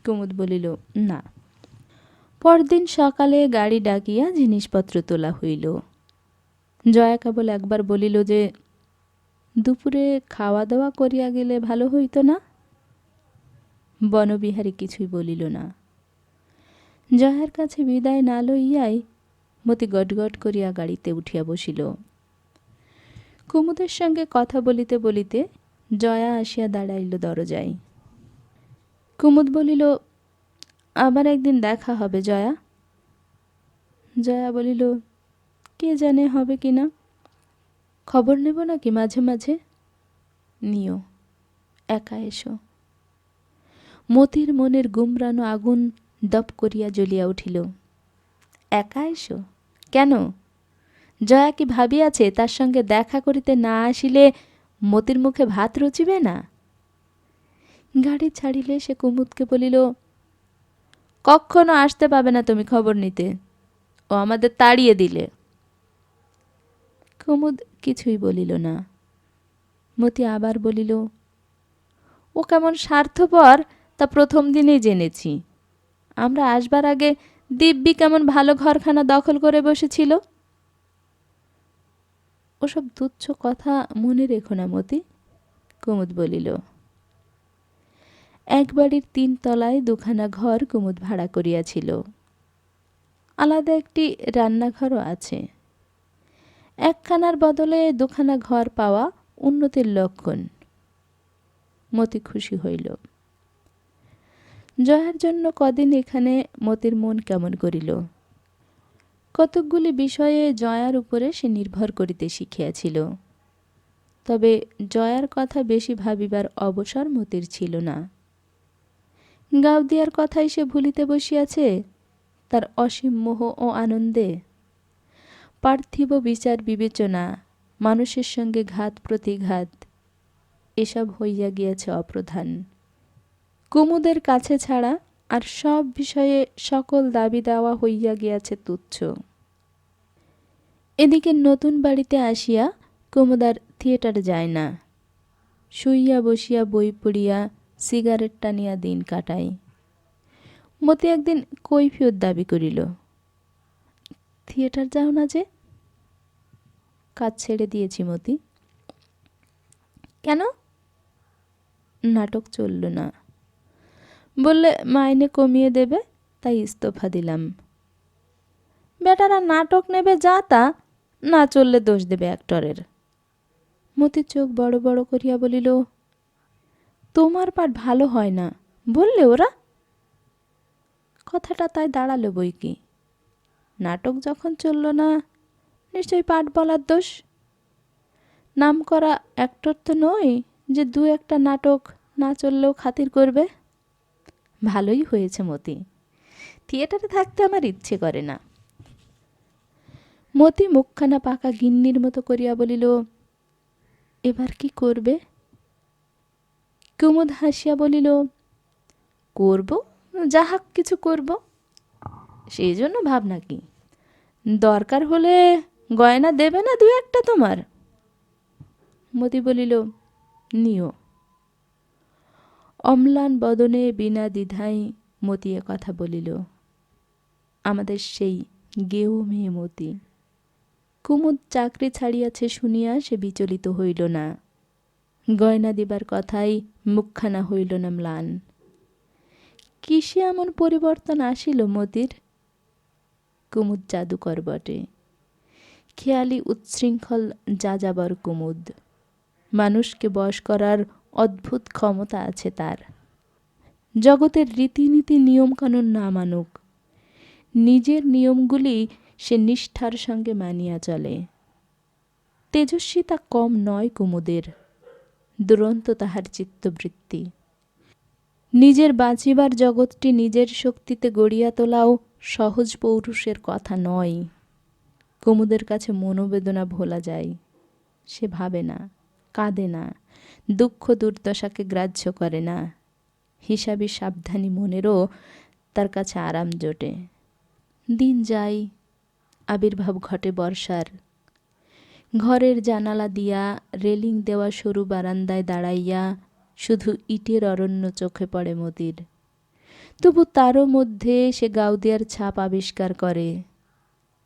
কুমুদ বলিল, না। পরদিন সকালে গাড়ি ডাকিয়া জিনিসপত্র তোলা হইল। জয়া কেবল একবার বলিল যে, দুপুরে খাওয়া দাওয়া করিয়া গেলে ভালো হইত না? বনবিহারী কিছুই বলিল না। জয়ার কাছে বিদায় না লইয়াই মতি গটগট করিয়া গাড়িতে উঠিয়া বসিল। কুমুদের সঙ্গে কথা বলিতে বলিতে জয়া আসিয়া দাঁড়াইল দরজায়। কুমুদ বলিল, আবার একদিন দেখা হবে জয়া। জয়া বলিল, কে জানে হবে কিনা। খবর নেব নাকি মাঝে মাঝে? নিও, একা এসো। মতির মনের গুমরানো আগুন দপ করিয়া জ্বলিয়া উঠিল। একা এসো? কেন? জয়া কি ভাবিয়াছে তার সঙ্গে দেখা করিতে না আসিলে মতির মুখে ভাত রুচিবে না? গাড়ি ছাড়িলে সে কুমুদকে বলিল, কখনো আসতে পাবে না তুমি খবর নিতে, ও আমাদের তাড়িয়ে দিলে। কুমুদ কিছুই বলিল না। মতি আবার বলিল, ও কেমন স্বার্থপর তা প্রথম দিনেই জেনেছি। আমরা আসবার আগে দিব্যি কেমন ভালো ঘরখানা দখল করে বসেছিল। ওসব তুচ্ছ কথা মনে রেখো না মতি, কুমুদ বলিল। এক বাড়ির 3 তলায় 2খানা ঘর কুমুদ ভাড়া করিয়াছিল। আলাদা একটি রান্নাঘরও আছে। একখানার বদলে 2খানা ঘর পাওয়া উন্নতির লক্ষণ। মতি খুশি হইল। জয়ার জন্য কদিন এখানে মতির মন কেমন করিল। কতকগুলি বিষয়ে জয়ার উপরে সে নির্ভর করিতে শিখিয়াছিল। তবে জয়ার কথা বেশি ভাবিবার অবসর মতির ছিল না। গাওদিয়ার কথাই সে ভুলিতে বসিয়াছে তার অসীম মোহ ও আনন্দে। পার্থিব বিচার বিবেচনা, মানুষের সঙ্গে ঘাত প্রতিঘাত, এসব হইয়া গিয়াছে অপ্রধান। কুমুদের কাছে ছাড়া আর সব বিষয়ে সকল দাবি দেওয়া হইয়া গিয়াছে তুচ্ছ। এদিকে নতুন বাড়িতে আসিয়া কুমুদ আর থিয়েটারে যায় না। শুইয়া বসিয়া বই পড়িয়া সিগারেট টানিয়া দিন কাটায়। মতি একদিন কৈফিয়ত দাবি করিল, থিয়েটার যাও না যে? কাজ ছেড়ে দিয়েছি মতি। কেন? নাটক চলল না। বললে মাইনে কমিয়ে দেবে, তাই ইস্তফা দিলাম। বেটারা নাটক নেবে যা তা, না চললে দোষ দেবে অ্যাক্টরের। মতির চোখ বড় বড় করিয়া বলিল, তোমার পাঠ ভালো হয় না বললে ওরা? কথাটা তাই দাঁড়ালো বই কি। নাটক যখন চলল না, নিশ্চয়ই পাঠ বলার দোষ। নাম করা অ্যাক্টর তো নই যে 2-1টা নাটক না চললেও খাতির করবে। ভালোই হয়েছে মতি, থিয়েটারে থাকতে আমার ইচ্ছে করে না। মতি মুখখানা পাকা গিন্নির মতো করিয়া বলিল, এবার কি করবে? কুমুদ হাসিয়া বলিল, করব, যাহা কিছু করব। সেই জন্য ভাবনা কি? দরকার হলে গয়না দেবে না 2-1টা তোমার? মতি বলিল, নিও। অম্লান বদনে বিনা দ্বিধায় মতি এ কথা বলিল। আমাদের সেই গেও মেয়ে মতি। কুমুদ চাকরি ছাড়িয়াছে শুনিয়া সে বিচলিত হইল না। গয়না দিবার কথাই মুখখানা হইল না ম্লান। কিসে এমন পরিবর্তন আসিল মতির? কুমুদ জাদুকর বটে, খেয়ালি উচ্ছৃঙ্খল যাযাবর কুমুদ। মানুষকে বশ করার অদ্ভুত ক্ষমতা আছে তার। জগতের রীতিনীতি নিয়মকানুন না মানুক, নিজের নিয়মগুলি সে নিষ্ঠার সঙ্গে মানিয়া চলে। তেজস্বিতা কম নয় কুমুদের, দুরন্ত তাহার চিত্তবৃত্তি। নিজের বাঁচিবার জগৎটি নিজের শক্তিতে গড়িয়া তোলাও সহজ পৌরুষের কথা নয়। কুমুদের কাছে মনোবেদনা ভোলা যায়। সে ভাবে না, কাঁদে না, দুঃখ দুর্দশাকে গ্রাহ্য করে না। হিসাবি সাবধানী মনেরও তার কাছে আরাম জোটে। দিন যায়, আবির্ভাব ঘটে বর্ষার। ঘরের জানালা দিয়া রেলিং দেওয়া সরু বারান্দায় দাঁড়াইয়া শুধু ইটের অরণ্য চোখে পড়ে মতির। তবু তারও মধ্যে সে গাউদিয়ার ছাপ আবিষ্কার করে।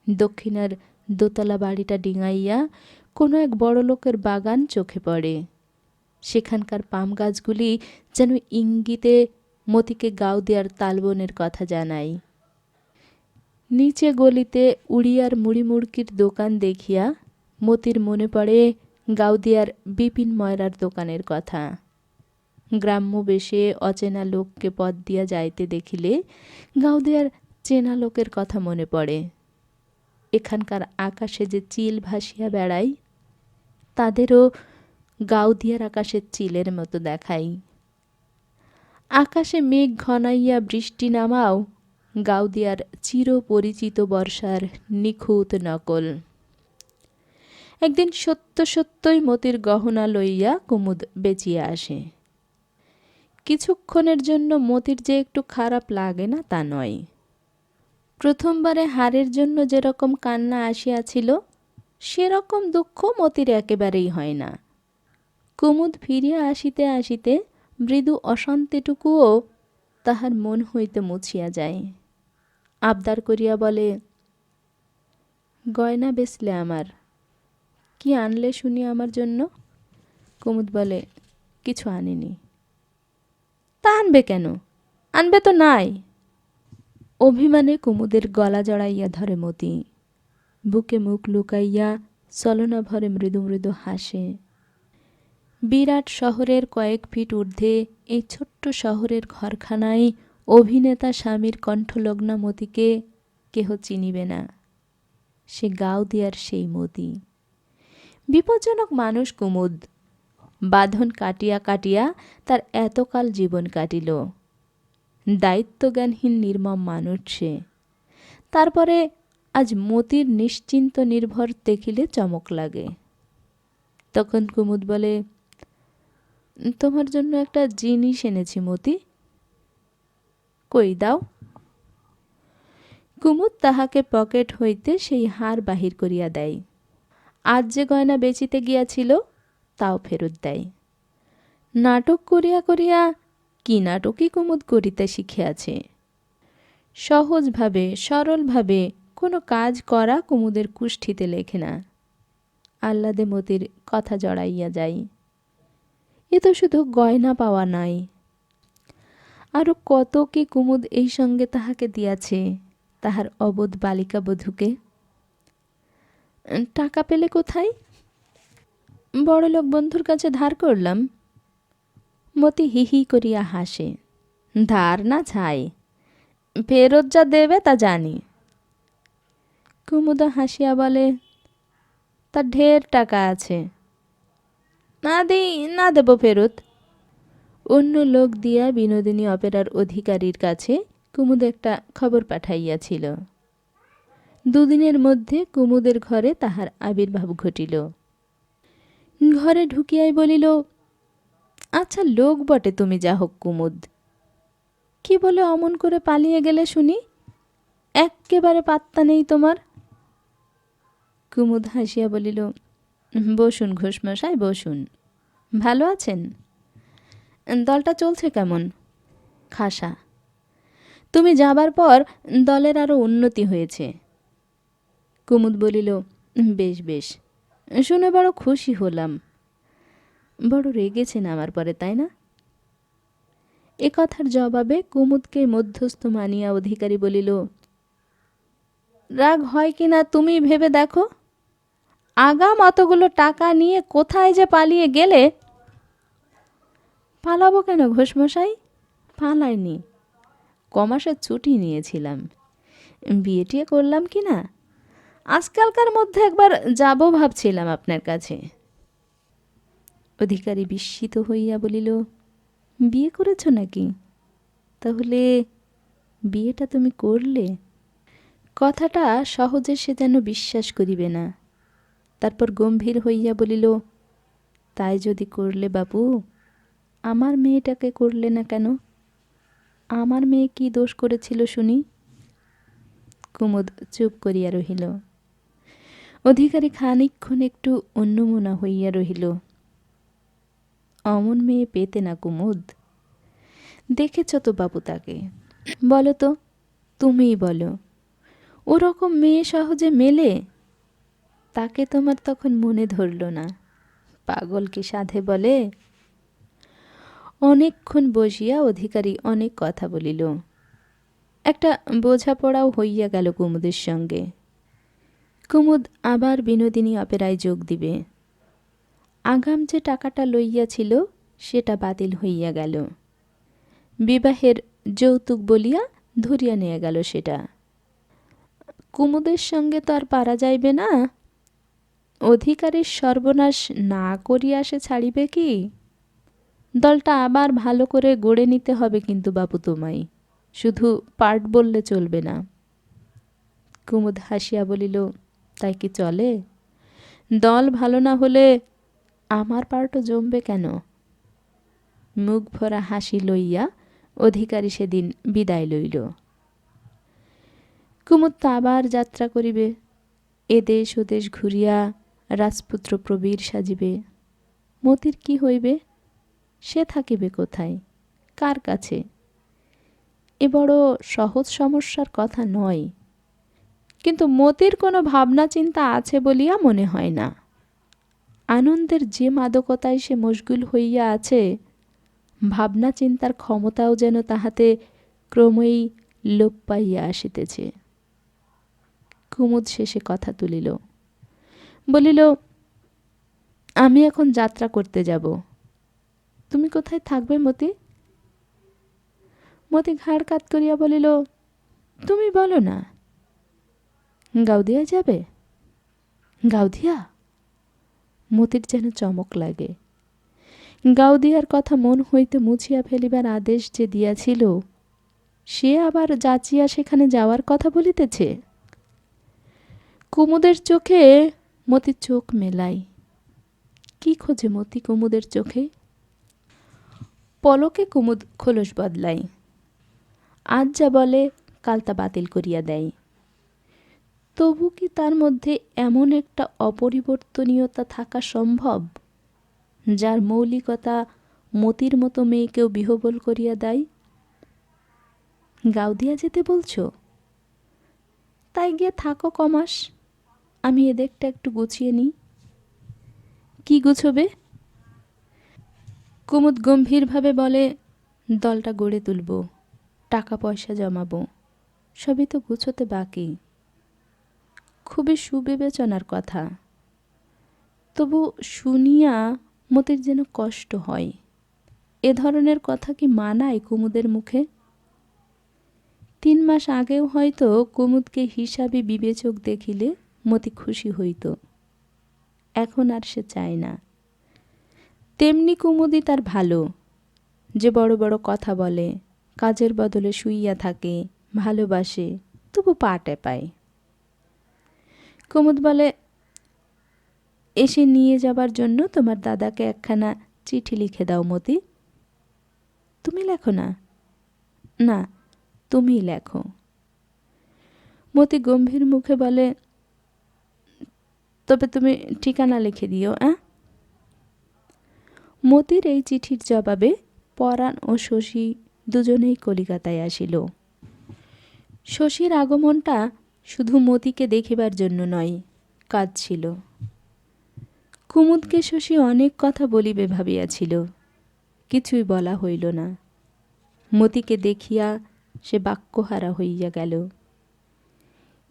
দক্ষিণের দোতলা বাড়িটা ডিঙাইয়া কোনো এক বড় লোকের বাগান চোখে পড়ে। সেখানকার পাম গাছগুলি যেন ইঙ্গিতে মতিকে গাউদিয়ার তালবনের কথা জানায়। নিচে গলিতে উড়িয়ার মুড়িমুড়কির দোকান দেখিয়া মতির মনে পড়ে গাউদিয়ার বিপিন ময়রার দোকানের কথা। গ্রাম্য বেশে অচেনা লোককে পথ দিয়া যাইতে দেখিলে গাউদিয়ার চেনা লোকের কথা মনে পড়ে। এখানকার আকাশে যে চিল ভাসিয়া বেড়ায়, তাদেরও গাউদিয়ার আকাশের চিলের মতো দেখাই। আকাশে মেঘ ঘনাইয়া বৃষ্টি নামাও গাউদিয়ার চিরপরিচিত বর্ষার নিখুঁত নকল। একদিন সত্য সত্যই মতির গহনা লইয়া কুমুদ বেচিয়া আসে। কিছুক্ষণের জন্য মতির যে একটু খারাপ লাগে না তা নয়। প্রথমবারে হারের জন্য যেরকম কান্না আসিয়াছিল সেরকম দুঃখ মতির একেবারেই হয় না। কুমুদ ফিরিয়া আসিতে আসিতে মৃদু অশান্তিটুকুও তাহার মন হইতে মুছিয়া যায়। আবদার করিয়া বলে, গয়না বেচলে আমার, কি আনলে শুনি আমার জন্য? কুমুদ বলে, কিছু আনিনি। তা আনবে কেন? আনবে তো নাই। অভিমানে কুমুদের গলা জড়াইয়া ধরে মতি। বুকে মুখ লুকাইয়া চলনা ভরে মৃদু মৃদু হাসে। বিরাট শহরের কয়েক ফিট ঊর্ধ্বে এই ছোট্ট শহরের ঘরখানায় অভিনেতা স্বামীর কণ্ঠলগ্না মতিকে কেহ চিনিবে না। সে গাউদিয়ার সেই মতি। বিপজ্জনক মানুষ কুমুদ। বাঁধন কাটিয়া কাটিয়া তার এতকাল জীবন কাটিল। দায়িত্বজ্ঞানহীন নির্মম মানুষ সে। তারপরে আজ মতির নিশ্চিন্ত নির্ভর দেখিলে চমক লাগে। তখন কুমুদ বলে, তোমার জন্য একটা জিনিস এনেছি মতি, কই দাও। কুমুদ তাহাকে পকেট হইতে সেই হার বাহির করিয়া দেয়। আজ যে গয়না বেচিতে গিয়াছিল তাও ফেরত দেয়। নাটক করিয়া করিয়া কি নাটকই কুমুদ করিতে শিখিয়াছে। সহজভাবে সরলভাবে কোনো কাজ করা কুমুদের কুষ্ঠিতে লেখে না। আহ্লাদে মতির কথা জড়াইয়া যায়। এ তো শুধু গয়না পাওয়া নাই, আরও কত কি কুমুদ এই সঙ্গে তাহাকে দিয়াছে, তাহার অবোধ বালিকা বধূকে। টাকা পেলে কোথায়? বড়লোক বন্ধুর কাছে ধার করলাম। মতি হি হি করিয়া হাসে। ধার না ছাই, ফেরত যা দেবে তা জানি। কুমুদ হাসিয়া বলে, তা ঢের টাকা আছে, না দিই না দেব ফেরত। অন্য লোক দিয়া বিনোদিনী অপেরার অধিকারীর কাছে কুমুদ একটা খবর পাঠাইয়াছিল। দুদিনের মধ্যে কুমুদের ঘরে তাহার আবির্ভাব ঘটিল। ঘরে ঢুকিয়াই বলিল, আচ্ছা লোক বটে তুমি, যা হোক কুমুদ, কি বলে অমন করে পালিয়ে গেলে শুনি? এক্কেবারে পাত্তা নেই তোমার। কুমুদ হাসিয়া বলিল, বসুন ঘোষমশাই বসুন। ভালো আছেন? দলটা চলছে কেমন? খাসা। তুমি যাবার পর দলের আরও উন্নতি হয়েছে। কুমুদ বলিল, বেশ বেশ, শুনে বড় খুশি হলাম। বড় রেগেছেন আমার পরে, তাই না? এ কথার জবাবে কুমুদকে মধ্যস্থ মানিয়া অধিকারী বলিল, রাগ হয় কি না তুমি ভেবে দেখো। আগাম অতগুলো টাকা নিয়ে কোথায় যে পালিয়ে গেলে। পালাবো কেন ঘোষমশাই? পালাইনি, কমাসের ছুটি নিয়েছিলাম। বিয়ে টিয়ে করলাম কি না, আজকালকার মধ্যে একবার যাব ভাবছিলাম আপনার কাছে। অধিকারী বিস্মিত হইয়া বলিল, বিয়ে করেছ নাকি? তাহলে বিয়েটা তুমি করলে? কথাটা সহজে সে যেন বিশ্বাস করিবে না। তারপর গম্ভীর হইয়া বলিল, তাই যদি করলে বাবু, আমার মেয়েটাকে করলে না কেন? আমার মেয়ে কি দোষ করেছিল শুনি? কুমুদ চুপ করিয়া রহিল। অধিকারী খানিকক্ষণ একটু অন্যমনা হইয়া রহিল। অমন মেয়ে পেতে না কুমুদ। দেখেছ তো বাবু তাকে। বলো তো, তুমিই বলো, ওরকম মেয়ে সহজে মেলে? তাকে তোমার তখন মনে ধরল না। পাগল কি সাধে বলে? অনেকক্ষণ বসিয়া অধিকারী অনেক কথা বলিল। একটা বোঝাপড়াও হইয়া গেল কুমুদের সঙ্গে। কুমুদ আবার বিনোদিনী অপেরায় যোগ দিবে। আগাম যে টাকাটা লইয়াছিল সেটা বাতিল হইয়া গেল। বিবাহের যৌতুক বলিয়া ধরিয়া নিয়ে গেল সেটা। কুমুদের সঙ্গে তো আর পারা যাইবে না। অধিকারীর সর্বনাশ না করিয়া সে ছাড়িবে কি? দলটা আবার ভালো করে গড়ে নিতে হবে কিন্তু বাবু তোমায়। শুধু পার্ট বললে চলবে না। কুমুদ হাসিয়া বলিল, তাই কি চলে? দল ভালো না হলে আমার পার্টও জমবে কেন? মুখ ভরা হাসি লইয়া অধিকারী সেদিন বিদায় লইল। কুমুদ তো আবার যাত্রা করিবে, এদেশ ওদেশ ঘুরিয়া রাজপুত্র প্রবীর সাজিবে। মতির কি হইবে? সে থাকিবে কোথায়, কার কাছে? এ বড় সহজ সমস্যার কথা নয়, কিন্তু মতির কোনো ভাবনা চিন্তা আছে বলিয়া মনে হয় না। আনন্দের যে মাদকতায় সে মশগুল হইয়া আছে, ভাবনা চিন্তার ক্ষমতাও যেন তাহাতে ক্রমেই লোপ পাইয়া আসিতেছে। কুমুদ শেষে কথা তুলিল, বলিল, আমি এখন যাত্রা করতে যাব। তুমি কোথায় থাকবে মতি? মতি ঘাড় কাত করিয়া বলিল, তুমি বলো না। গাউদিয়া যাবে? গাউদিয়া? মতির যেন চমক লাগে। গাউদিয়ার কথা মন হইতে মুছিয়া ফেলিবার আদেশ যে দিয়াছিল, সে আবার যাচিয়া সেখানে যাওয়ার কথা বলিতেছে। কুমুদের চোখে মতি চোখ মেলাই। কি খোঁজে মতি কুমুদের চোখে? পলকে কুমুদ খোলস বদলাই। আজ যা বলে কাল তা বাতিল করিয়া দেয়। তবু কি তার মধ্যে এমন একটা অপরিবর্তনীয়তা থাকা সম্ভব, যার মৌলিকতা মতির মতো মেয়েকেও বিহবল করিয়া দেয়? গাউদিয়া যেতে বলছো? তাই গিয়ে থাকো কমাস, আমি এদিকটা একটু গুছিয়ে নিই। কি গুছবে? কুমুদ গম্ভীরভাবে বলে, দলটা গড়ে তুলব, টাকা পয়সা জমাবো, সবই তো গুছোতে বাকি। খুবই সুবিবেচনার কথা, তবু শুনিয়া মতির যেন কষ্ট হয়। এ ধরনের কথা কি মানায় কুমুদের মুখে? 3 মাস আগেও হয়তো কুমুদকে হিসাবী বিবেচক দেখিলে মতি খুশি হইত, এখন আর সে চায় না। তেমনি কুমুদই তার ভালো, যে বড় বড় কথা বলে, কাজের বদলে শুইয়া থাকে, ভালোবাসে, তবু পা টেপায়। কুমুদ বলে, এসে নিয়ে যাবার জন্য তোমার দাদাকে একখানা চিঠি লিখে দাও মতি। তুমি লেখো না? না, তুমিই লেখো। মতি গম্ভীর মুখে বলে, তবে তুমি ঠিকানা লিখে দিও। মতির এই চিঠির জবাবে পরাণ ও শশী দুজনেই কলিকাতায় আসিল। শশীর আগমনটা শুধু মতিকে দেখিবার জন্য নয়, কাজ ছিল। কুমুদকে শশী অনেক কথা বলিবে ভাবিয়াছিল, কিছুই বলা হইল না। মতিকে দেখিয়া সে বাক্যহারা হইয়া গেল।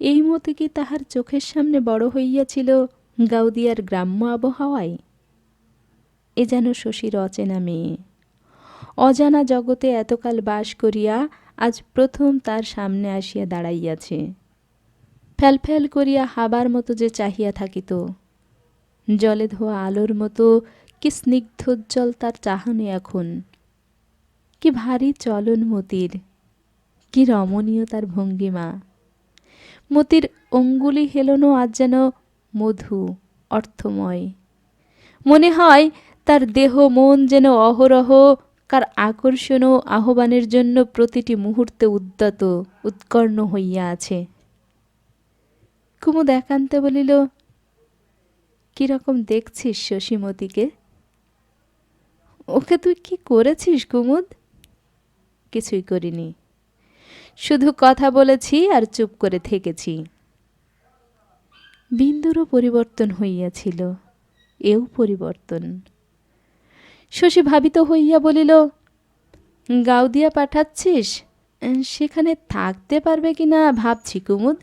এই মতি কি তাহার চোখের সামনে বড় হইয়াছিল গাউদিয়ার গ্রাম্য আবহাওয়ায়? এ যেন শশীর অচেনা মেয়ে, অজানা জগতে এতকাল বাস করিয়া আজ প্রথম তার সামনে আসিয়া দাঁড়াইয়াছে। ফ্যালফ্যাল করিয়া হাবার মতো যে চাহিয়া থাকিত, জলে ধোয়া আলোর মতো কি স্নিগ্ধোজ্জ্বল তার চাহনি এখন। কি ভারী চলন মতির, কি রমণীয় তার ভঙ্গিমা। মতির অঙ্গুলি হেলনও আজ যেন মধু, অর্থময়। মনে হয় তার দেহ মন যেন অহরহ কার আকর্ষণ ও আহ্বানের জন্য প্রতিটি মুহূর্তে উদ্যত, উৎকর্ণ হইয়া আছে। কুমুদ একান্তে বলিল, কিরকম দেখছিস শশীমতীকে? ওকে তুই কি করেছিস কুমুদ? কিছুই করিনি, শুধু কথা বলেছি আর চুপ করে থেকেছি। বিন্দুরও পরিবর্তন হইয়াছিল, এও পরিবর্তন। শশী ভাবিত হইয়া বলিল, গাউদিয়া পাঠাচ্ছিস, সেখানে থাকতে পারবে কিনা ভাবছি কুমুদ।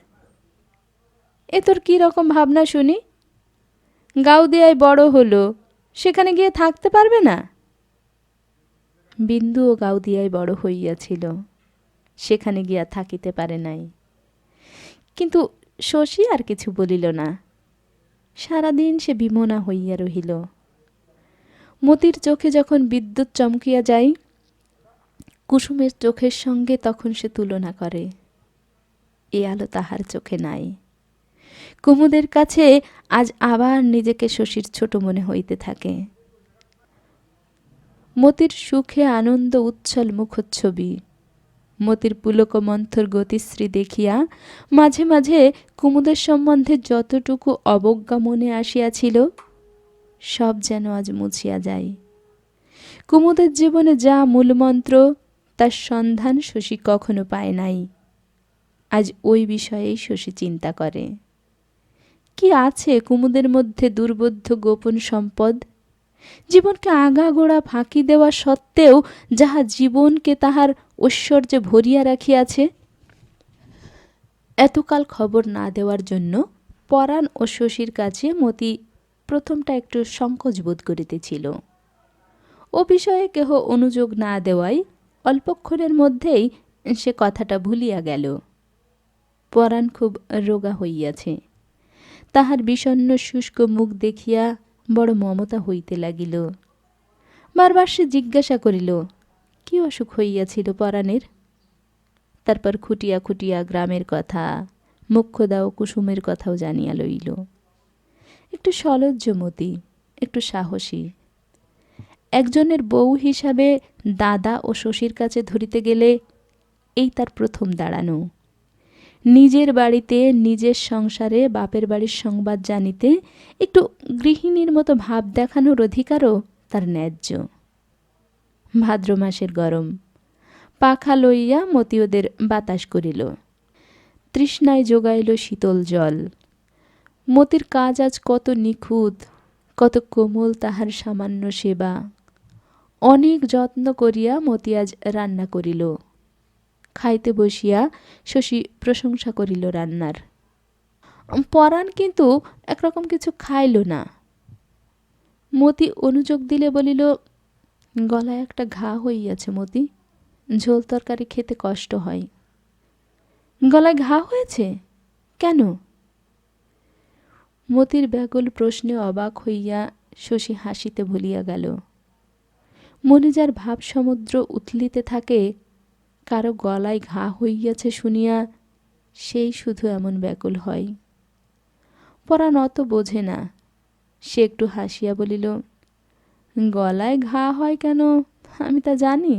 এ তোর কী রকম ভাবনা শুনি? গাউদিয়ায় বড় হলো, সেখানে গিয়ে থাকতে পারবে না? বিন্দুও গাউদিয়ায় বড় হইয়াছিল, সেখানে গিয়া থাকিতে পারে নাই। কিন্তু শশী আর কিছু বলিল না। সারাদিন সে বিমনা হইয়া রহিল। মতির চোখে যখন বিদ্যুৎ চমকিয়া যায়, কুসুমের চোখের সঙ্গে তখন সে তুলনা করে, এ আলো তাহার চোখে নাই। কুমুদের কাছে আজ আবার নিজেকে শশীর ছোট মনে হইতে থাকে। মতির সুখে আনন্দ উচ্ছল মুখচ্ছবি, মতির পুলক মন্থর গতিশ্রী দেখিয়া মাঝে মাঝে কুমুদের সম্বন্ধে যতটুকু অবজ্ঞা মনে আসিয়াছিল সব যেন আজ মুছিয়া যায়। কুমুদের জীবনে যা মূলমন্ত্র তার সন্ধান শশী কখনো পায় নাই। আজ ওই বিষয়েই শশী চিন্তা করে, কি আছে কুমুদের মধ্যে দুর্বোধ্য গোপন সম্পদ, জীবনকে আগাগোড়া ফাঁকি দেওয়া সত্ত্বেও যাহা জীবনকে তাহার ঐশ্বর্যে ভরিয়া রাখিয়াছে। এতকাল খবর না দেওয়ার জন্য পরাণ ও শশীর কাছে মতি প্রথমটা একটু সংকোচ বোধ করিতেছিল। ও বিষয়ে কেহ অনুযোগ না দেওয়ায় অল্পক্ষণের মধ্যেই সে কথাটা ভুলিয়া গেল। পরাণ খুব রোগা হইয়াছে, তাহার বিষণ্ণ শুষ্ক মুখ দেখিয়া বড় মমতা হইতে লাগিল। বারবার সে জিজ্ঞাসা করিল, কি অসুখ হইয়াছিল পরাণের? তারপর খুটিয়া খুটিয়া গ্রামের কথা, মোক্ষদা ও কুসুমের কথাও জানিয়া লইল। একটু সলজ্জমতি, একটু সাহসী, একজনের বউ হিসাবে দাদা ও শশীর কাছে ধরিতে গেলে এই তার প্রথম দাঁড়ানো। নিজের বাড়িতে নিজের সংসারে বাপের বাড়ির সংবাদ জানিতে একটু গৃহিণীর মতো ভাব দেখানোর অধিকারও তার ন্যায্য। ভাদ্র মাসের গরম, পাখা লইয়া মতি ওদের বাতাস করিল, তৃষ্ণায় যোগাইল শীতল জল। মতির কাজ আজ কত নিখুঁত, কত কোমল তাহার সামান্য সেবা। অনেক যত্ন করিয়া মতি আজ রান্না করিল। খাইতে বসিয়া শশী প্রশংসা করিল রান্নার। পরাণ কিন্তু একরকম কিছু খাইল না। মতি অনুযোগ দিলে বলিল, গলায় একটা ঘা হইয়াছে মতি, ঝোল তরকারি খেতে কষ্ট হয়। গলায় ঘা হয়েছে কেন? মতির ব্যাকুল প্রশ্নে অবাক হইয়া শশী হাসিতে ভুলিয়া গেল। মনে যার ভাব সমুদ্র উথলিতে থাকে, কারো গলায় ঘা হইয়াছে শুনিয়া সেই শুধু এমন ব্যাকুল হয়। পরাণ অত বোঝে না, সে একটু হাসিয়া বলিল, গলায় ঘা হয় কেন আমি তা জানি,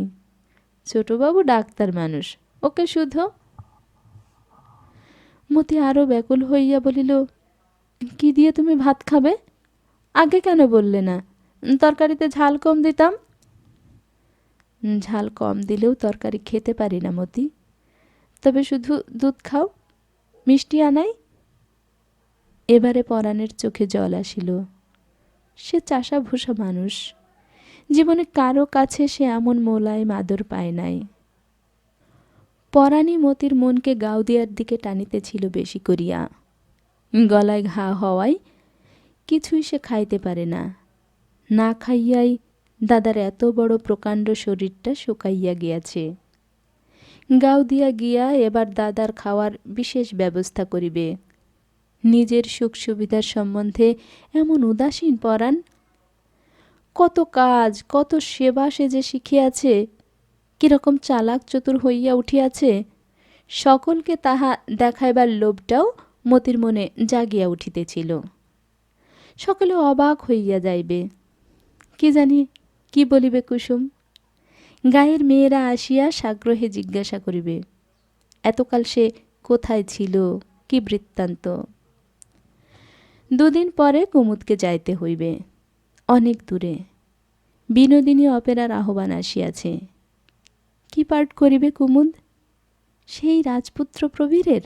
ছোটবাবু ডাক্তার মানুষ, ওকে শুধু। মতি আরও ব্যাকুল হইয়া বলিল, কি দিয়ে তুমি ভাত খাবে? আগে কেন বললে না? তরকারিতে ঝাল কম দিতাম। ঝাল কম দিলেও তরকারি খেতে পারি না মতি, তবে শুধু দুধ খাও, মিষ্টি আনাই। এবারে পরাণের চোখে জল আসিল। সে চাষা ভুষা মানুষ, জীবনে কারো কাছে সে এমন মোলায়েম আদর পায় নাই। পরাণই মতির মনকে গাউদিয়ার দিকে টানিতেছিল বেশি করিয়া। গলায় ঘা হওয়ায় কিছুই সে খাইতে পারে না। না খাইয়াই দাদার এত বড় প্রকাণ্ড শরীরটা শুকাইয়া গিয়াছে। গাউদিয়া গিয়া এবার দাদার খাওয়ার বিশেষ ব্যবস্থা করিবে। নিজের সুখ সুবিধার সম্বন্ধে এমন উদাসীন পরাণ। কত কাজ, কত সেবা সে যে শিখিয়াছে, কিরকম চালাক চতুর হইয়া উঠিয়াছে, সকলকে তাহা দেখাইবার লোভটাও মতির মনে জাগিয়া উঠিতেছিল। সকলে অবাক হইয়া যাইবে, কি জানি কি বলিবে কুসুম। গায়ের মেয়েরা আসিয়া সাগ্রহে জিজ্ঞাসা করিবে, এতকাল সে কোথায় ছিল, কি বৃত্তান্ত। দুদিন পরে কুমুদকে যাইতে হইবে, অনেক দূরে। বিনোদিনী অপেরার আহ্বান আসিয়াছে। কি পাঠ করিবে কুমুদ? সেই রাজপুত্র প্রবীরের?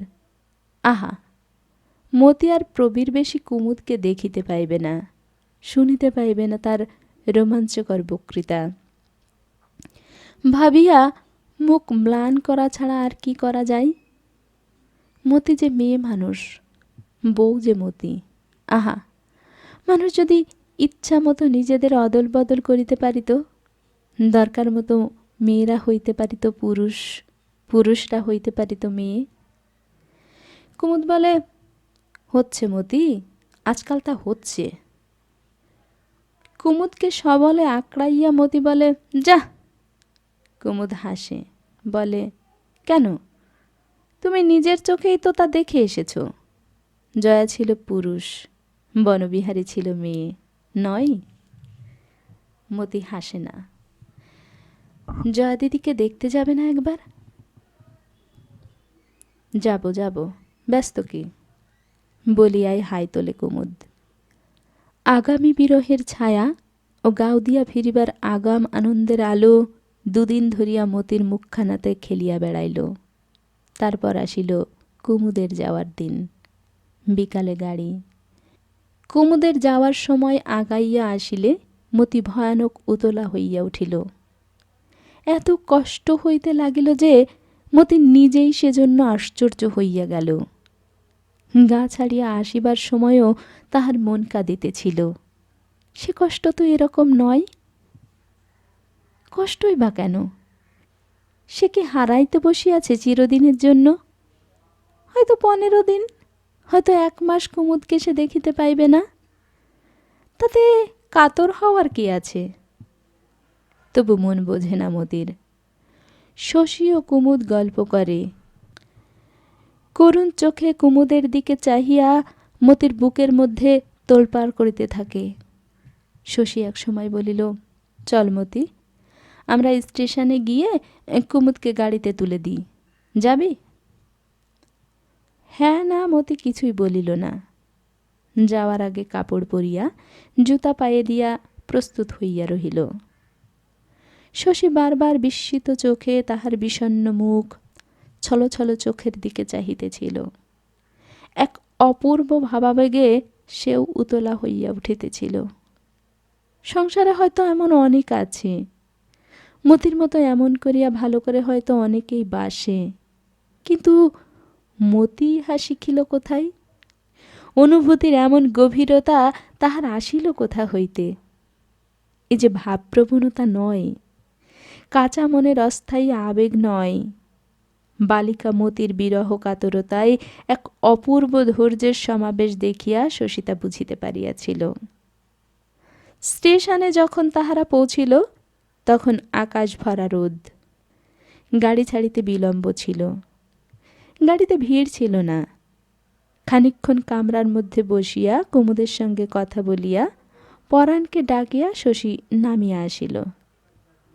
আহা, মতি আর প্রবীর বেশি কুমুদকে দেখিতে পাইবে না, শুনিতে পাইবে না তার রোমাঞ্চকর বক্তৃতা। ভাবিয়া মুখ ম্লান করা ছাড়া আর কি করা যায়। মতি যে মেয়ে মানুষ, বউ যে মতি। আহা, মানুষ যদি ইচ্ছা মতো নিজেদের অদল বদল করিতে পারিত, দরকার মতো মেয়েরা হইতে পারিত পুরুষ, পুরুষরা হইতে পারিত মেয়ে। কুমুদ বলে, হচ্ছে মতি, আজকাল তা হচ্ছে। কুমুদকে সবলে আঁকড়াইয়া মতি বলে, যা, কুমুদ হাসে, বলে, কেন? তুমি নিজের চোখেই তো তা দেখে এসেছো। জয়া ছিল পুরুষ, বনবিহারী ছিল মেয়ে, নয়? মতি হাসে না। জয়া দিদিকে দেখতে যাবে না একবার? যাব যাব, ব্যস্ত কি? বলিয়াই হাই তোলে কুমুদ। আগামী বিরহের ছায়া ও গাউদিয়া ফিরিবার আগাম আনন্দের আলো দুদিন ধরিয়া মতির মুখখানাতে খেলিয়া বেড়াইল। তারপর আসিল কুমুদের যাওয়ার দিন। বিকালে গাড়ি। কুমুদের যাওয়ার সময় আগাইয়া আসিলে মতি ভয়ানক উতলা হইয়া উঠিল। এত কষ্ট হইতে লাগিল যে মতি নিজেই সেজন্য আশ্চর্য হইয়া গেল। গা ছাড়িয়া আসিবার সময়ও তাহার মন কাঁদিতেছিল। সে কষ্ট তো এরকম নয়। কষ্টই বা কেন? সে কি হারাইতে বসিয়াছে চিরদিনের জন্য? হয়তো 15 দিন, হয়তো 1 মাস কুমুদকে সে দেখিতে পাইবে না। তাতে কাতর হওয়ার কি আছে? তবু মন বোঝে না মতির। শশী ও কুমুদ গল্প করে। করুণ চোখে কুমুদের দিকে চাহিয়া মতির বুকের মধ্যে তোলপাড় করিতে থাকে। শশী এক সময় বলিল, চল মতি, আমরা স্টেশনে গিয়ে কুমুদকে গাড়িতে তুলে দিই, যাবি? হ্যাঁ না মতি কিছুই বলিল না। যাওয়ার আগে কাপড় পরিয়া জুতা পায়ে দিয়া প্রস্তুত হইয়া রহিল। শশী বারবার বিস্মিত চোখে তাহার বিষণ্ণ মুখ, ছলছল চোখের দিকে চাহিতেছিল। এক অপূর্ব ভাবাবেগে সেও উতলা হইয়া উঠিতেছিল। সংসারে হয়তো এমন অনেক আছে, মতির মতো এমন করিয়া ভালো করে হয়তো অনেকেই বাসে, কিন্তু মতি ইহা শিখিল কোথায়? অনুভূতির এমন গভীরতা তাহার আসিল কোথা হইতে? এ যে ভাবপ্রবণতা নয়, কাঁচা মনের অস্থায়ী আবেগ নয়, বালিকা মতির বিরহ কাতরতায় এক অপূর্ব ধৈর্যের সমাবেশ দেখিয়া শশী তা বুঝিতে পারিয়াছিল। স্টেশনে যখন তাহারা পৌঁছিল তখন আকাশ ভরা রোদ। গাড়ি ছাড়িতে বিলম্ব ছিল। গাড়িতে ভিড় ছিল না। খানিকক্ষণ কামরার মধ্যে বসিয়া কুমুদের সঙ্গে কথা বলিয়া পরাণকে ডাকিয়া শশী নামিয়া আসিল।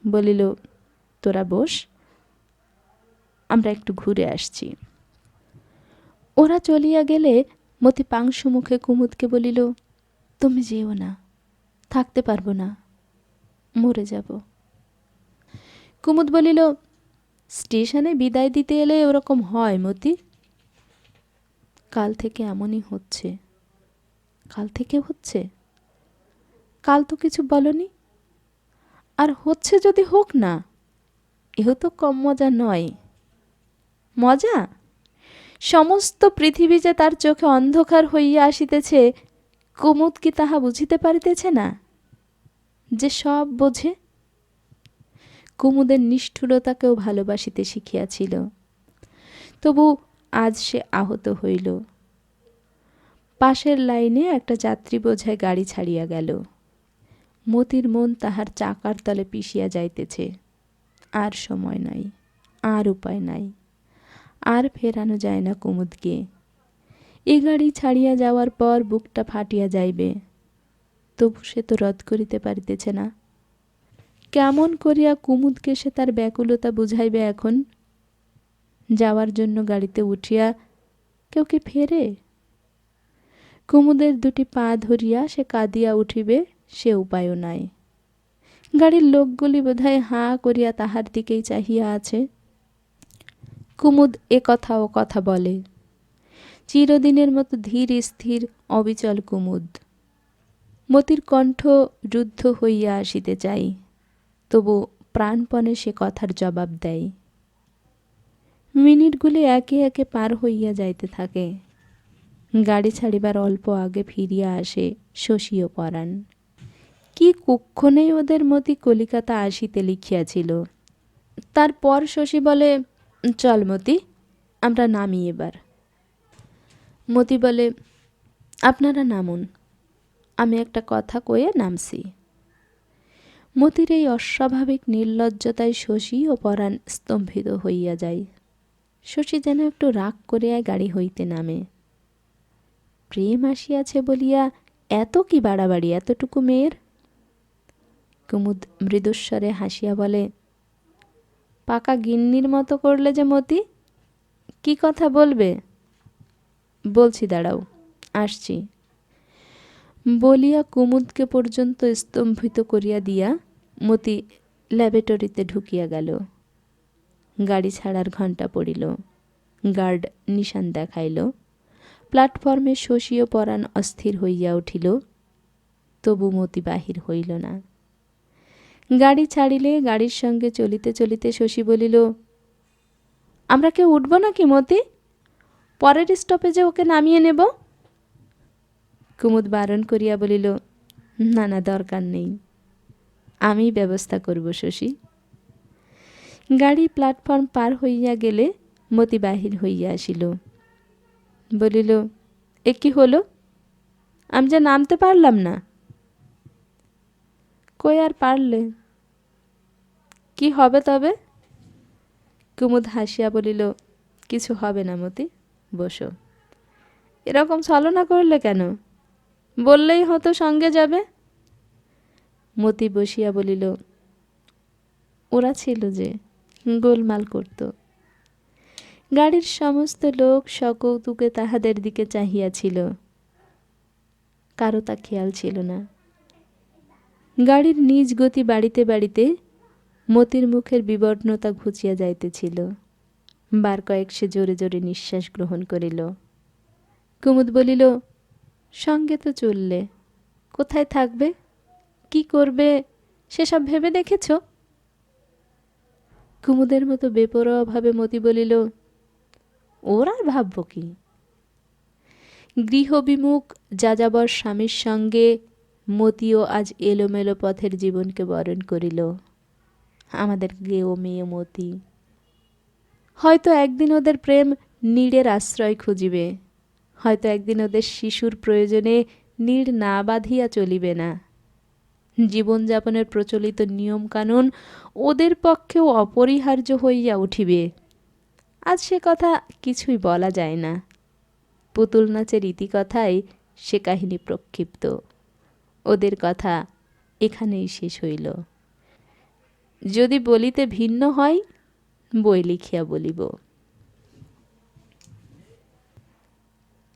বলিল, তোরা বস, আমরা একটু ঘুরে আসছি। ওরা চলিয়া গেলে মতি পাংশু মুখে কুমুদকে বলিল, তুমি যেও না, থাকতে পারবো না, মরে যাব। কুমুদ বলিল, স্টেশনে বিদায় দিতে এলে ওরকম হয় মতি? কাল থেকে এমনই হচ্ছে। কাল থেকে হচ্ছে? কাল তো কিছু বলনি। আর হচ্ছে যদি হোক না, এহ তো কম মজা নয়। মজা? সমস্ত পৃথিবী যে তার চোখে অন্ধকার হইয়া আসিতেছে, কুমুদ কি তাহা বুঝিতে পারিতেছে না? যে সব বোঝে। কুমুদের নিষ্ঠুরতাকেও ভালোবাসিতে শিখিয়াছিল। তবু আজ সে আহত হইল। পাশের লাইনে একটা যাত্রী বোঝাই গাড়ি ছাড়িয়া গেল। মতির মন তাহার চাকার তলে পিষিয়া যাইতেছে। আর সময় নাই, আর উপায় নাই, আর ফেরানো যায় না কুমুদকে। এ গাড়ি ছাড়িয়া যাওয়ার পর বুকটা ফাটিয়া যাইবে, তবু সে তো রদ করিতে পারিতেছে না। কেমন করিয়া কুমুদকে সে তার ব্যাকুলতা বুঝাইবে এখন? যাওয়ার জন্য গাড়িতে উঠিয়া কেউ কি ফেরে? কুমুদের দুটি পা ধরিয়া সে কাঁদিয়া উঠিবে, সে উপায়ও নাই। গাড়ির লোকগুলি বোধহয় হাঁ করিয়া তাহার দিকেই চাহিয়া আছে। কুমুদ এ কথা ও কথা বলে। চিরদিনের মতো ধীর স্থির অবিচল কুমুদ। মতির কণ্ঠ রুদ্ধ হইয়া আসিতে চাই, তবু প্রাণপণে সে কথার জবাব দেয়। মিনিটগুলি একে একে পার হইয়া যাইতে থাকে। গাড়ি ছাড়িবার অল্প আগে ফিরিয়া আসে শশী ও পরাণ। কি কুক্ষণেই ওদের মতি কলিকাতা আসিতে লিখিয়াছিল। তারপর শশী বলে, চল মতি, আমরা নামি এবার। মতি বলে, আপনারা নামুন, আমি একটা কথা কয়ে নামছি। মতির এই অস্বাভাবিক নির্লজ্জতায় শশী ও পরাণ স্তম্ভিত হইয়া যায়। শশী যেন একটু রাগ করিয়া গাড়ি হইতে নামে। প্রেম আসিয়াছে বলিয়া এত কি বাড়াবাড়ি এতটুকু মেয়ের? কুমুদ মৃদুস্বরে হাসিয়া বলে, পাকা গিন্নির মতো করলে যে মতি, কি কথা বলবে? বলছি, দাঁড়াও, আসছি। বলিয়া কুমুদকে পর্যন্ত স্তম্ভিত করিয়া দিয়া মতি ল্যাবরেটরিতে ঢুকিয়া গেল। গাড়ি ছাড়ার ঘণ্টা পড়িল। গার্ড নিশান দেখাইল। প্ল্যাটফর্মে শশী ও পরাণ অস্থির হইয়া উঠিল। তবু মতি বাহির হইল না। গাড়ি ছাড়িলে গাড়ির সঙ্গে চলিতে চলিতে শশী বলিল, আমরা কেউ উঠব নাকি মতি? পরের স্টপেজে ওকে নামিয়ে নেব। কুমুদ বারণ করিয়া বলিল, না না, দরকার নেই, আমি ব্যবস্থা করব শশী। গাড়ি প্ল্যাটফর্ম পার হইয়া গেলে মতি বাহির হইয়া আসিল। বলিল, এ কি হলো? আমি যে নামতে পারলাম না। কই আর পারলে? কি হবে তবে? কুমুদ হাসিয়া বলিল, কিছু হবে না মতি, বসো। এরকম ছলনা করলে কেন? বললেই হতো সঙ্গে যাবে। মতি বসিয়া বলিল, ওরা ছিল যে, গোলমাল করত। গাড়ির সমস্ত লোক সকৌতুকে তাহাদের দিকে চাহিয়াছিল। কারো তা খেয়াল ছিল না। গাড়ির নিজ গতি বাড়িতে বাড়িতে মতির মুখের বিবর্ণতা ঘুচিয়া যাইতেছিল। বার কয়েক সে জোরে জোরে নিঃশ্বাস গ্রহণ করিল। কুমুদ বলিল, সঙ্গে তো চললে, কোথায় থাকবে, কি করবে, সেসব ভেবে দেখেছ? কুমুদের মতো বেপরোয়াভাবে মতি বলিল, ওর আর ভাবব কি? গৃহবিমুখ যাযাবর স্বামীর সঙ্গে মতিও আজ এলোমেলো পথের জীবনকে বরণ করিল। আমাদের গেও মেয়ে মতি। হয়তো একদিন ওদের প্রেম নীড়ের আশ্রয় খুঁজিবে, হয়তো একদিন ওদের শিশুর প্রয়োজনে নীড় না বাঁধিয়া চলিবে না। জীবনযাপনের প্রচলিত নিয়মকানুন ওদের পক্ষেও অপরিহার্য হইয়া উঠিবে। আজ সে কথা কিছুই বলা যায় না। পুতুল নাচের ইতিকথায় সে কাহিনী প্রক্ষিপ্ত। ওদের কথা এখানেই শেষ হইল। যদি বলিতে ভিন্ন হয়, বই লিখিয়া বলিব।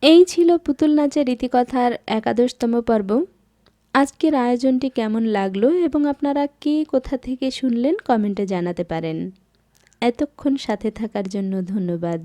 এই ছিল পুতুল নাচের ইতিকথার 11তম পর্ব। আজকের আয়োজনটি কেমন লাগলো এবং আপনারা কে কোথা থেকে শুনলেন কমেন্টে জানাতে পারেন। এতক্ষণ সাথে থাকার জন্য ধন্যবাদ।